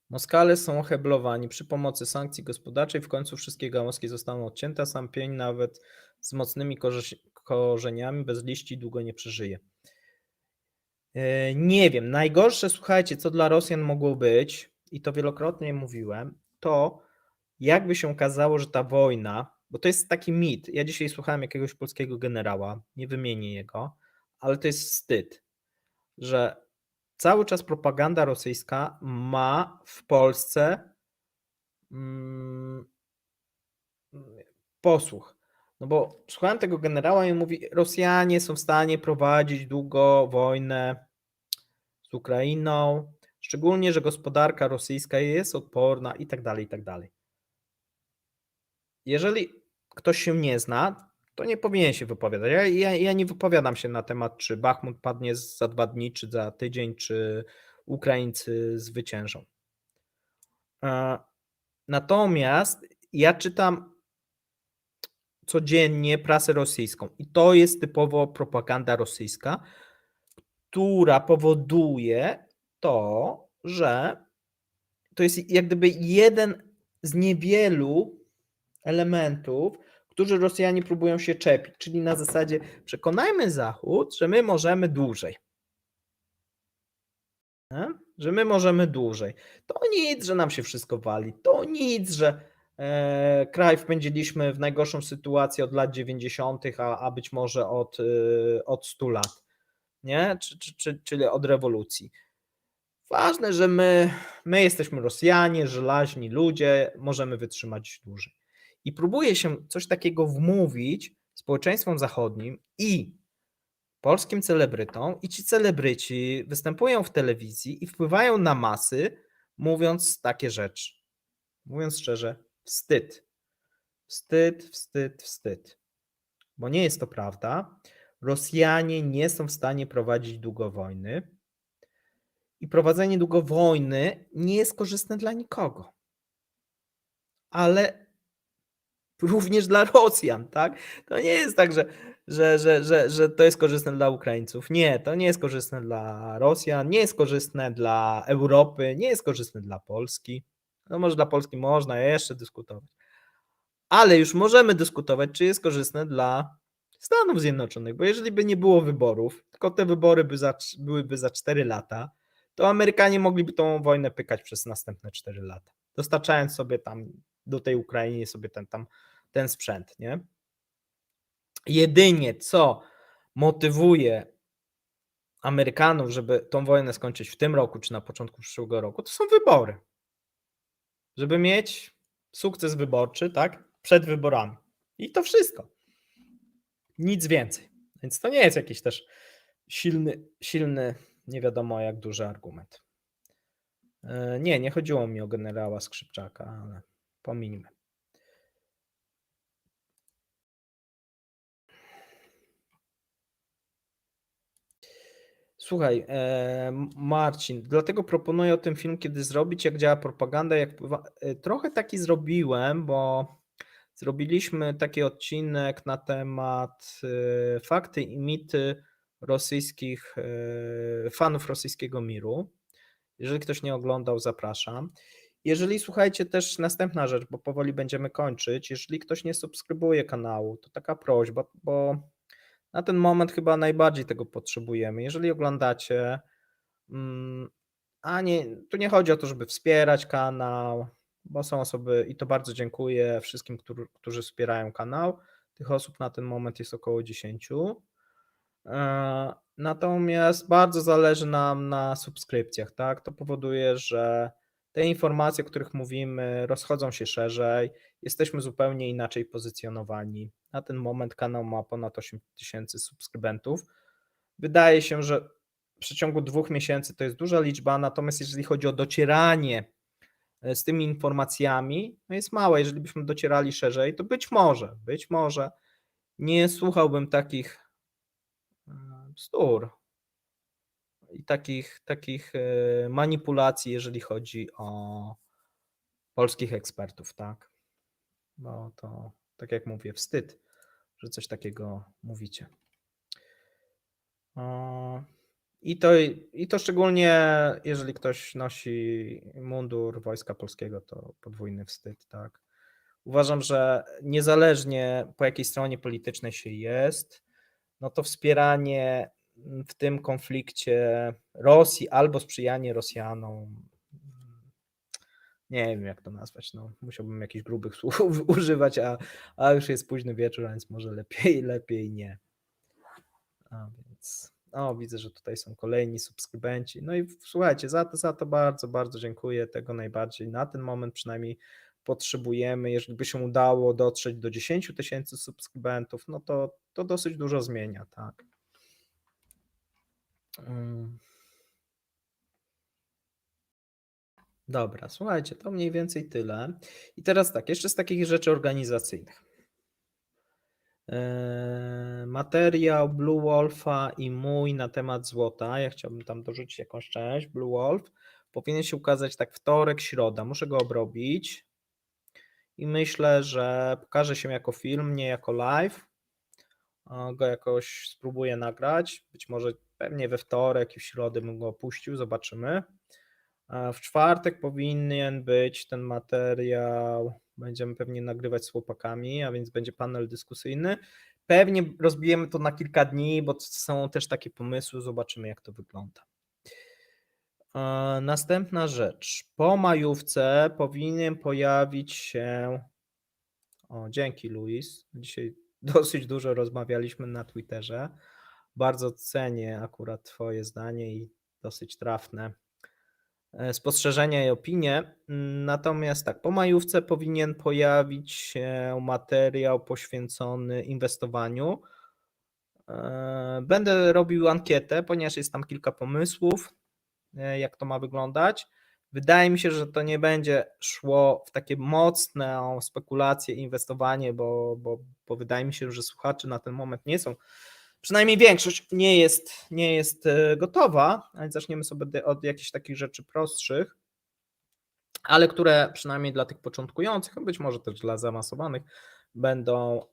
Moskale są heblowani przy pomocy sankcji gospodarczej, w końcu wszystkie gałązki zostaną odcięte, sam pień nawet z mocnymi korzeniami bez liści długo nie przeżyje. Nie wiem, najgorsze, słuchajcie, co dla Rosjan mogło być, i to wielokrotnie mówiłem, to jakby się okazało, że ta wojna, bo to jest taki mit. Ja dzisiaj słuchałem jakiegoś polskiego generała, nie wymienię jego, ale to jest wstyd, że cały czas propaganda rosyjska ma w Polsce posłuch. No bo słuchałem tego generała i on mówi, Rosjanie są w stanie prowadzić długo wojnę z Ukrainą, szczególnie, że gospodarka rosyjska jest odporna i tak dalej, i tak dalej. Jeżeli ktoś się nie zna, to nie powinien się wypowiadać. Ja nie wypowiadam się na temat, czy Bachmut padnie za 2 dni, czy za tydzień, czy Ukraińcy zwyciężą. Natomiast ja czytam codziennie prasę rosyjską i to jest typowo propaganda rosyjska, która powoduje to, że to jest jak gdyby jeden z niewielu elementów, którzy Rosjanie próbują się czepić, czyli na zasadzie przekonajmy Zachód, że my możemy dłużej. Nie? Że my możemy dłużej. To nic, że nam się wszystko wali. To nic, że kraj wpędziliśmy w najgorszą sytuację od lat 90., a być może od 100 lat. Nie? Czyli od rewolucji. Ważne, że my jesteśmy Rosjanie, żelaźni ludzie, możemy wytrzymać dłużej. I próbuje się coś takiego wmówić społeczeństwom zachodnim i polskim celebrytom, i ci celebryci występują w telewizji i wpływają na masy, mówiąc takie rzeczy. Mówiąc szczerze, wstyd. Wstyd, wstyd, wstyd. Bo nie jest to prawda. Rosjanie nie są w stanie prowadzić długo wojny. I prowadzenie długo wojny nie jest korzystne dla nikogo. Ale również dla Rosjan, tak? To nie jest tak, że to jest korzystne dla Ukraińców. Nie, to nie jest korzystne dla Rosjan, nie jest korzystne dla Europy, nie jest korzystne dla Polski. No może dla Polski można jeszcze dyskutować. Ale już możemy dyskutować, czy jest korzystne dla Stanów Zjednoczonych, bo jeżeli by nie było wyborów, tylko te wybory byłyby za 4 lata, to Amerykanie mogliby tą wojnę pykać przez następne 4 lata, dostarczając sobie tam do tej Ukrainy sobie ten sprzęt, nie? Jedynie co motywuje Amerykanów, żeby tą wojnę skończyć w tym roku czy na początku przyszłego roku, to są wybory. Żeby mieć sukces wyborczy, tak? Przed wyborami. I to wszystko. Nic więcej. Więc to nie jest jakiś też silny, nie wiadomo jak duży argument. Nie chodziło mi o generała Skrzypczaka, ale pomińmy. Słuchaj, Marcin, dlatego proponuję o tym film kiedy zrobić, jak działa propaganda, jak wpływa. Trochę taki zrobiłem, bo zrobiliśmy taki odcinek na temat fakty i mity rosyjskich, fanów rosyjskiego miru. Jeżeli ktoś nie oglądał, zapraszam. Jeżeli słuchajcie, też następna rzecz, bo powoli będziemy kończyć. Jeżeli ktoś nie subskrybuje kanału, to taka prośba, bo na ten moment chyba najbardziej tego potrzebujemy. Jeżeli oglądacie, tu nie chodzi o to, żeby wspierać kanał, bo są osoby, i to bardzo dziękuję wszystkim, którzy wspierają kanał. Tych osób na ten moment jest około 10. Natomiast bardzo zależy nam na subskrypcjach, tak? To powoduje, że te informacje, o których mówimy, rozchodzą się szerzej, jesteśmy zupełnie inaczej pozycjonowani. Na ten moment kanał ma ponad 8000 subskrybentów. Wydaje się, że w przeciągu 2 miesięcy to jest duża liczba, natomiast jeżeli chodzi o docieranie z tymi informacjami, no jest małe. Jeżeli byśmy docierali szerzej, to być może nie słuchałbym takich bzdur i takich manipulacji, jeżeli chodzi o polskich ekspertów, tak? Bo to, tak jak mówię, wstyd, że coś takiego mówicie. I to szczególnie, jeżeli ktoś nosi mundur Wojska Polskiego, to podwójny wstyd, tak? Uważam, że niezależnie po jakiej stronie politycznej się jest, no to wspieranie w tym konflikcie Rosji albo sprzyjanie Rosjanom Nie wiem, jak to nazwać. No, musiałbym jakichś grubych słów używać, a już jest późny wieczór, więc może lepiej nie. A więc, widzę, że tutaj są kolejni subskrybenci. No i słuchajcie, za to bardzo, bardzo dziękuję. Tego najbardziej na ten moment przynajmniej potrzebujemy. Jeżeli by się udało dotrzeć do 10 000 subskrybentów, no to dosyć dużo zmienia, tak. Dobra, słuchajcie, to mniej więcej tyle. I teraz tak, jeszcze z takich rzeczy organizacyjnych. Materiał Blue Wolfa i mój na temat złota, ja chciałbym tam dorzucić jakąś część, Blue Wolf, powinien się ukazać tak wtorek, środa, muszę go obrobić i myślę, że pokaże się jako film, nie jako live, go jakoś spróbuję nagrać, być może pewnie we wtorek i w środę bym go opuścił, zobaczymy. W czwartek powinien być ten materiał, będziemy pewnie nagrywać z chłopakami, a więc będzie panel dyskusyjny. Pewnie rozbijemy to na kilka dni, bo są też takie pomysły, zobaczymy jak to wygląda. Następna rzecz. Po majówce powinien pojawić się... dzięki Luis. Dzisiaj dosyć dużo rozmawialiśmy na Twitterze. Bardzo cenię akurat Twoje zdanie i dosyć trafne spostrzeżenia i opinie. Natomiast tak, po majówce powinien pojawić się materiał poświęcony inwestowaniu. Będę robił ankietę, ponieważ jest tam kilka pomysłów, jak to ma wyglądać. Wydaje mi się, że to nie będzie szło w takie mocne spekulacje i inwestowanie, bo wydaje mi się, że słuchacze na ten moment nie są, przynajmniej większość nie jest gotowa, ale zaczniemy sobie od jakichś takich rzeczy prostszych, ale które przynajmniej dla tych początkujących, być może też dla zaawansowanych, będą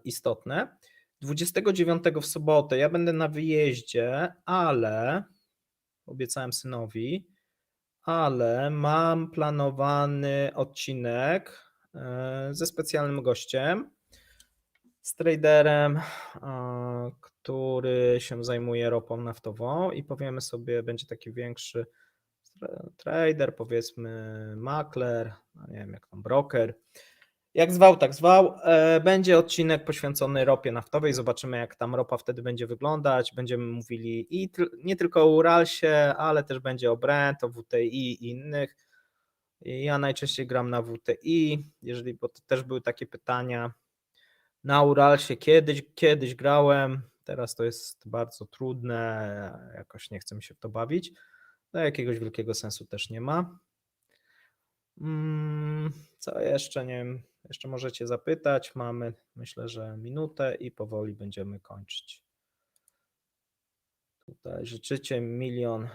istotne. 29 w sobotę ja będę na wyjeździe, ale obiecałem synowi, ale mam planowany odcinek ze specjalnym gościem, z traderem, który się zajmuje ropą naftową i powiemy sobie, będzie taki większy trader, powiedzmy makler, nie wiem jak tam, broker, jak zwał, tak zwał. Będzie odcinek poświęcony ropie naftowej, zobaczymy jak tam ropa wtedy będzie wyglądać, będziemy mówili nie tylko o Uralsie, ale też będzie o Brent, o WTI i innych. Ja najczęściej gram na WTI, bo to też były takie pytania. Na Uralsie kiedyś grałem, teraz to jest bardzo trudne, jakoś nie chcę mi się w to bawić. No jakiegoś wielkiego sensu też nie ma. Co jeszcze? Nie wiem, jeszcze możecie zapytać. Mamy, myślę, że minutę i powoli będziemy kończyć. Tutaj życzycie milion.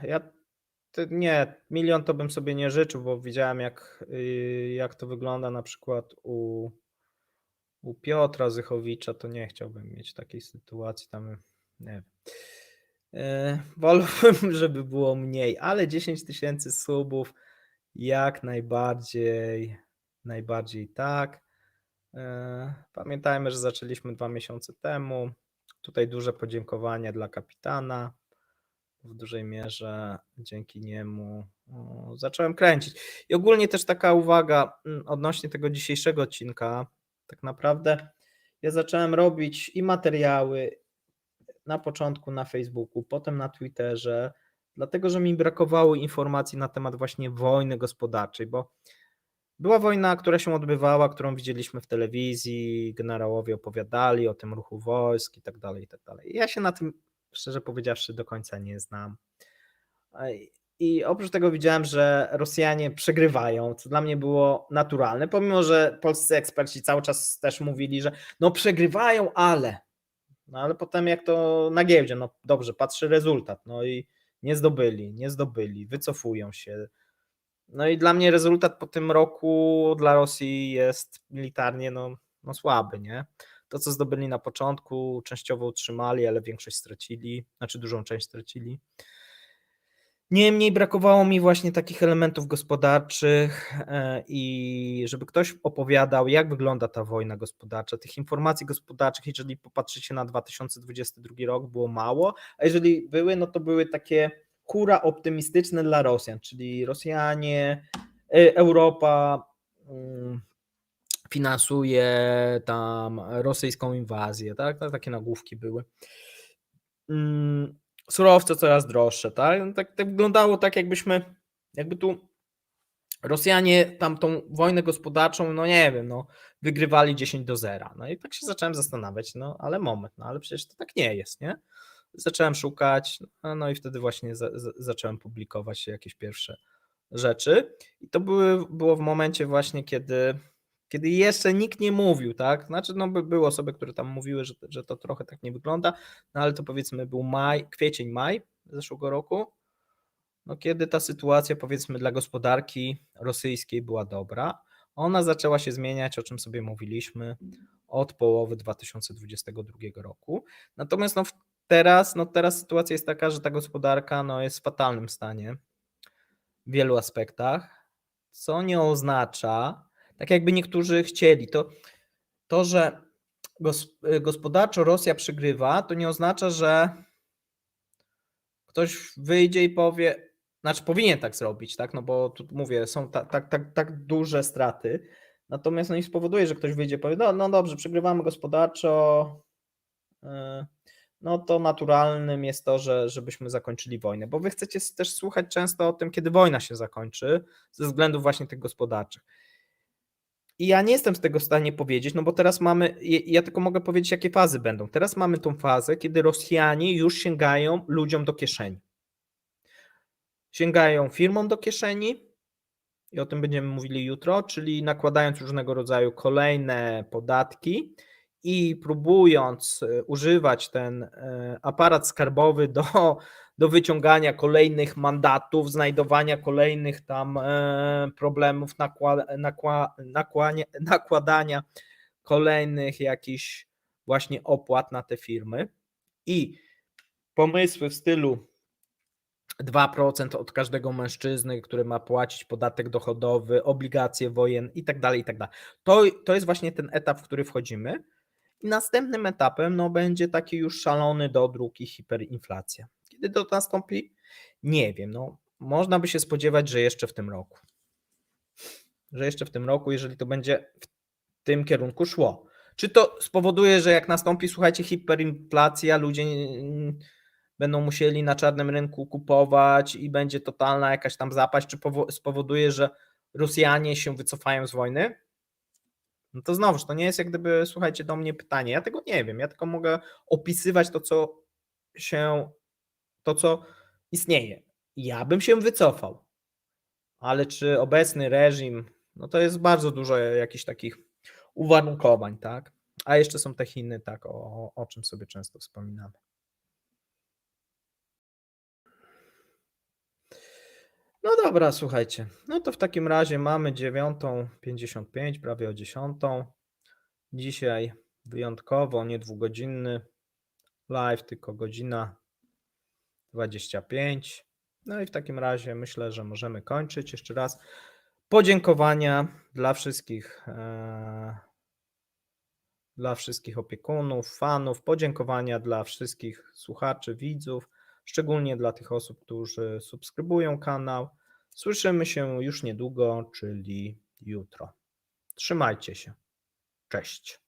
Nie, milion to bym sobie nie życzył, bo widziałem jak to wygląda na przykład u Piotra Zychowicza, to nie chciałbym mieć takiej sytuacji, tam nie wiem. Wolałbym, żeby było mniej, ale 10 000 subów jak najbardziej tak. Pamiętajmy, że zaczęliśmy 2 miesiące temu. Tutaj duże podziękowanie dla kapitana. W dużej mierze dzięki niemu zacząłem kręcić. I ogólnie też taka uwaga odnośnie tego dzisiejszego odcinka. Tak naprawdę ja zacząłem robić i materiały na początku na Facebooku, potem na Twitterze, dlatego że mi brakowało informacji na temat właśnie wojny gospodarczej, bo była wojna, która się odbywała, którą widzieliśmy w telewizji, generałowie opowiadali o tym ruchu wojsk i tak dalej, i tak dalej. Ja się na tym, szczerze powiedziawszy, do końca nie znam. I oprócz tego widziałem, że Rosjanie przegrywają, co dla mnie było naturalne, pomimo że polscy eksperci cały czas też mówili, że no przegrywają, ale potem jak to na giełdzie, no dobrze, patrzy rezultat, no i nie zdobyli, wycofują się. No i dla mnie rezultat po tym roku dla Rosji jest militarnie no słaby, nie? To co zdobyli na początku częściowo utrzymali, ale większość stracili, znaczy dużą część stracili. Niemniej brakowało mi właśnie takich elementów gospodarczych i żeby ktoś opowiadał, jak wygląda ta wojna gospodarcza, tych informacji gospodarczych, jeżeli popatrzycie na 2022 rok, było mało, a jeżeli były, no to były takie hura optymistyczne dla Rosjan, czyli Rosjanie Europa finansuje tam rosyjską inwazję, tak? Takie nagłówki były. Surowce coraz droższe, tak? Tak wyglądało tak, jakby tu Rosjanie tam tą wojnę gospodarczą, no nie wiem, no wygrywali 10-0. No i tak się zacząłem zastanawiać, no ale moment, no ale przecież to tak nie jest, nie? Zacząłem szukać, no i wtedy właśnie zacząłem publikować jakieś pierwsze rzeczy. I to było w momencie właśnie, kiedy jeszcze nikt nie mówił, tak? Znaczy, no były osoby, które tam mówiły, że to trochę tak nie wygląda, no ale to powiedzmy był kwiecień, maj zeszłego roku, no kiedy ta sytuacja powiedzmy dla gospodarki rosyjskiej była dobra. Ona zaczęła się zmieniać, o czym sobie mówiliśmy, od połowy 2022 roku. Natomiast teraz sytuacja jest taka, że ta gospodarka jest w fatalnym stanie w wielu aspektach, co nie oznacza, tak jakby niektórzy chcieli, że gospodarczo Rosja przegrywa, to nie oznacza, że ktoś wyjdzie i powie, znaczy powinien tak zrobić, tak? No bo tu mówię, są tak duże straty. Natomiast nie spowoduje, że ktoś wyjdzie i powie, no dobrze, przegrywamy gospodarczo, no to naturalnym jest to, żebyśmy zakończyli wojnę, bo wy chcecie też słuchać często o tym, kiedy wojna się zakończy, ze względów właśnie tych gospodarczych. I ja nie jestem z tego w stanie powiedzieć, no bo teraz ja tylko mogę powiedzieć, jakie fazy będą. Teraz mamy tą fazę, kiedy Rosjanie już sięgają ludziom do kieszeni. Sięgają firmom do kieszeni i o tym będziemy mówili jutro, czyli nakładając różnego rodzaju kolejne podatki i próbując używać ten aparat skarbowy do wyciągania kolejnych mandatów, znajdowania kolejnych tam problemów, nakładania kolejnych jakichś właśnie opłat na te firmy i pomysły w stylu 2% od każdego mężczyzny, który ma płacić podatek dochodowy, obligacje wojen i tak dalej, i tak dalej. To jest właśnie ten etap, w który wchodzimy. I następnym etapem będzie taki już szalony dodruk i hiperinflacja. Kiedy to nastąpi? Nie wiem. Można by się spodziewać, że jeszcze w tym roku. Jeżeli to będzie w tym kierunku szło. Czy to spowoduje, że jak nastąpi, słuchajcie, hiperinflacja, ludzie będą musieli na czarnym rynku kupować i będzie totalna jakaś tam zapaść, czy spowoduje, że Rosjanie się wycofają z wojny? No to znowuż, to nie jest jak gdyby, słuchajcie, do mnie pytanie. Ja tego nie wiem, ja tylko mogę opisywać to, co istnieje. Ja bym się wycofał, ale czy obecny reżim, no to jest bardzo dużo jakichś takich uwarunkowań, tak? A jeszcze są te Chiny, tak, o czym sobie często wspominamy. No dobra, słuchajcie. No to w takim razie mamy 9:55, prawie o 10. Dzisiaj wyjątkowo nie dwugodzinny live, tylko godzina 25. No i w takim razie myślę, że możemy kończyć. Jeszcze raz podziękowania dla wszystkich opiekunów, fanów, podziękowania dla wszystkich słuchaczy, widzów, szczególnie dla tych osób, którzy subskrybują kanał. Słyszymy się już niedługo, czyli jutro. Trzymajcie się. Cześć.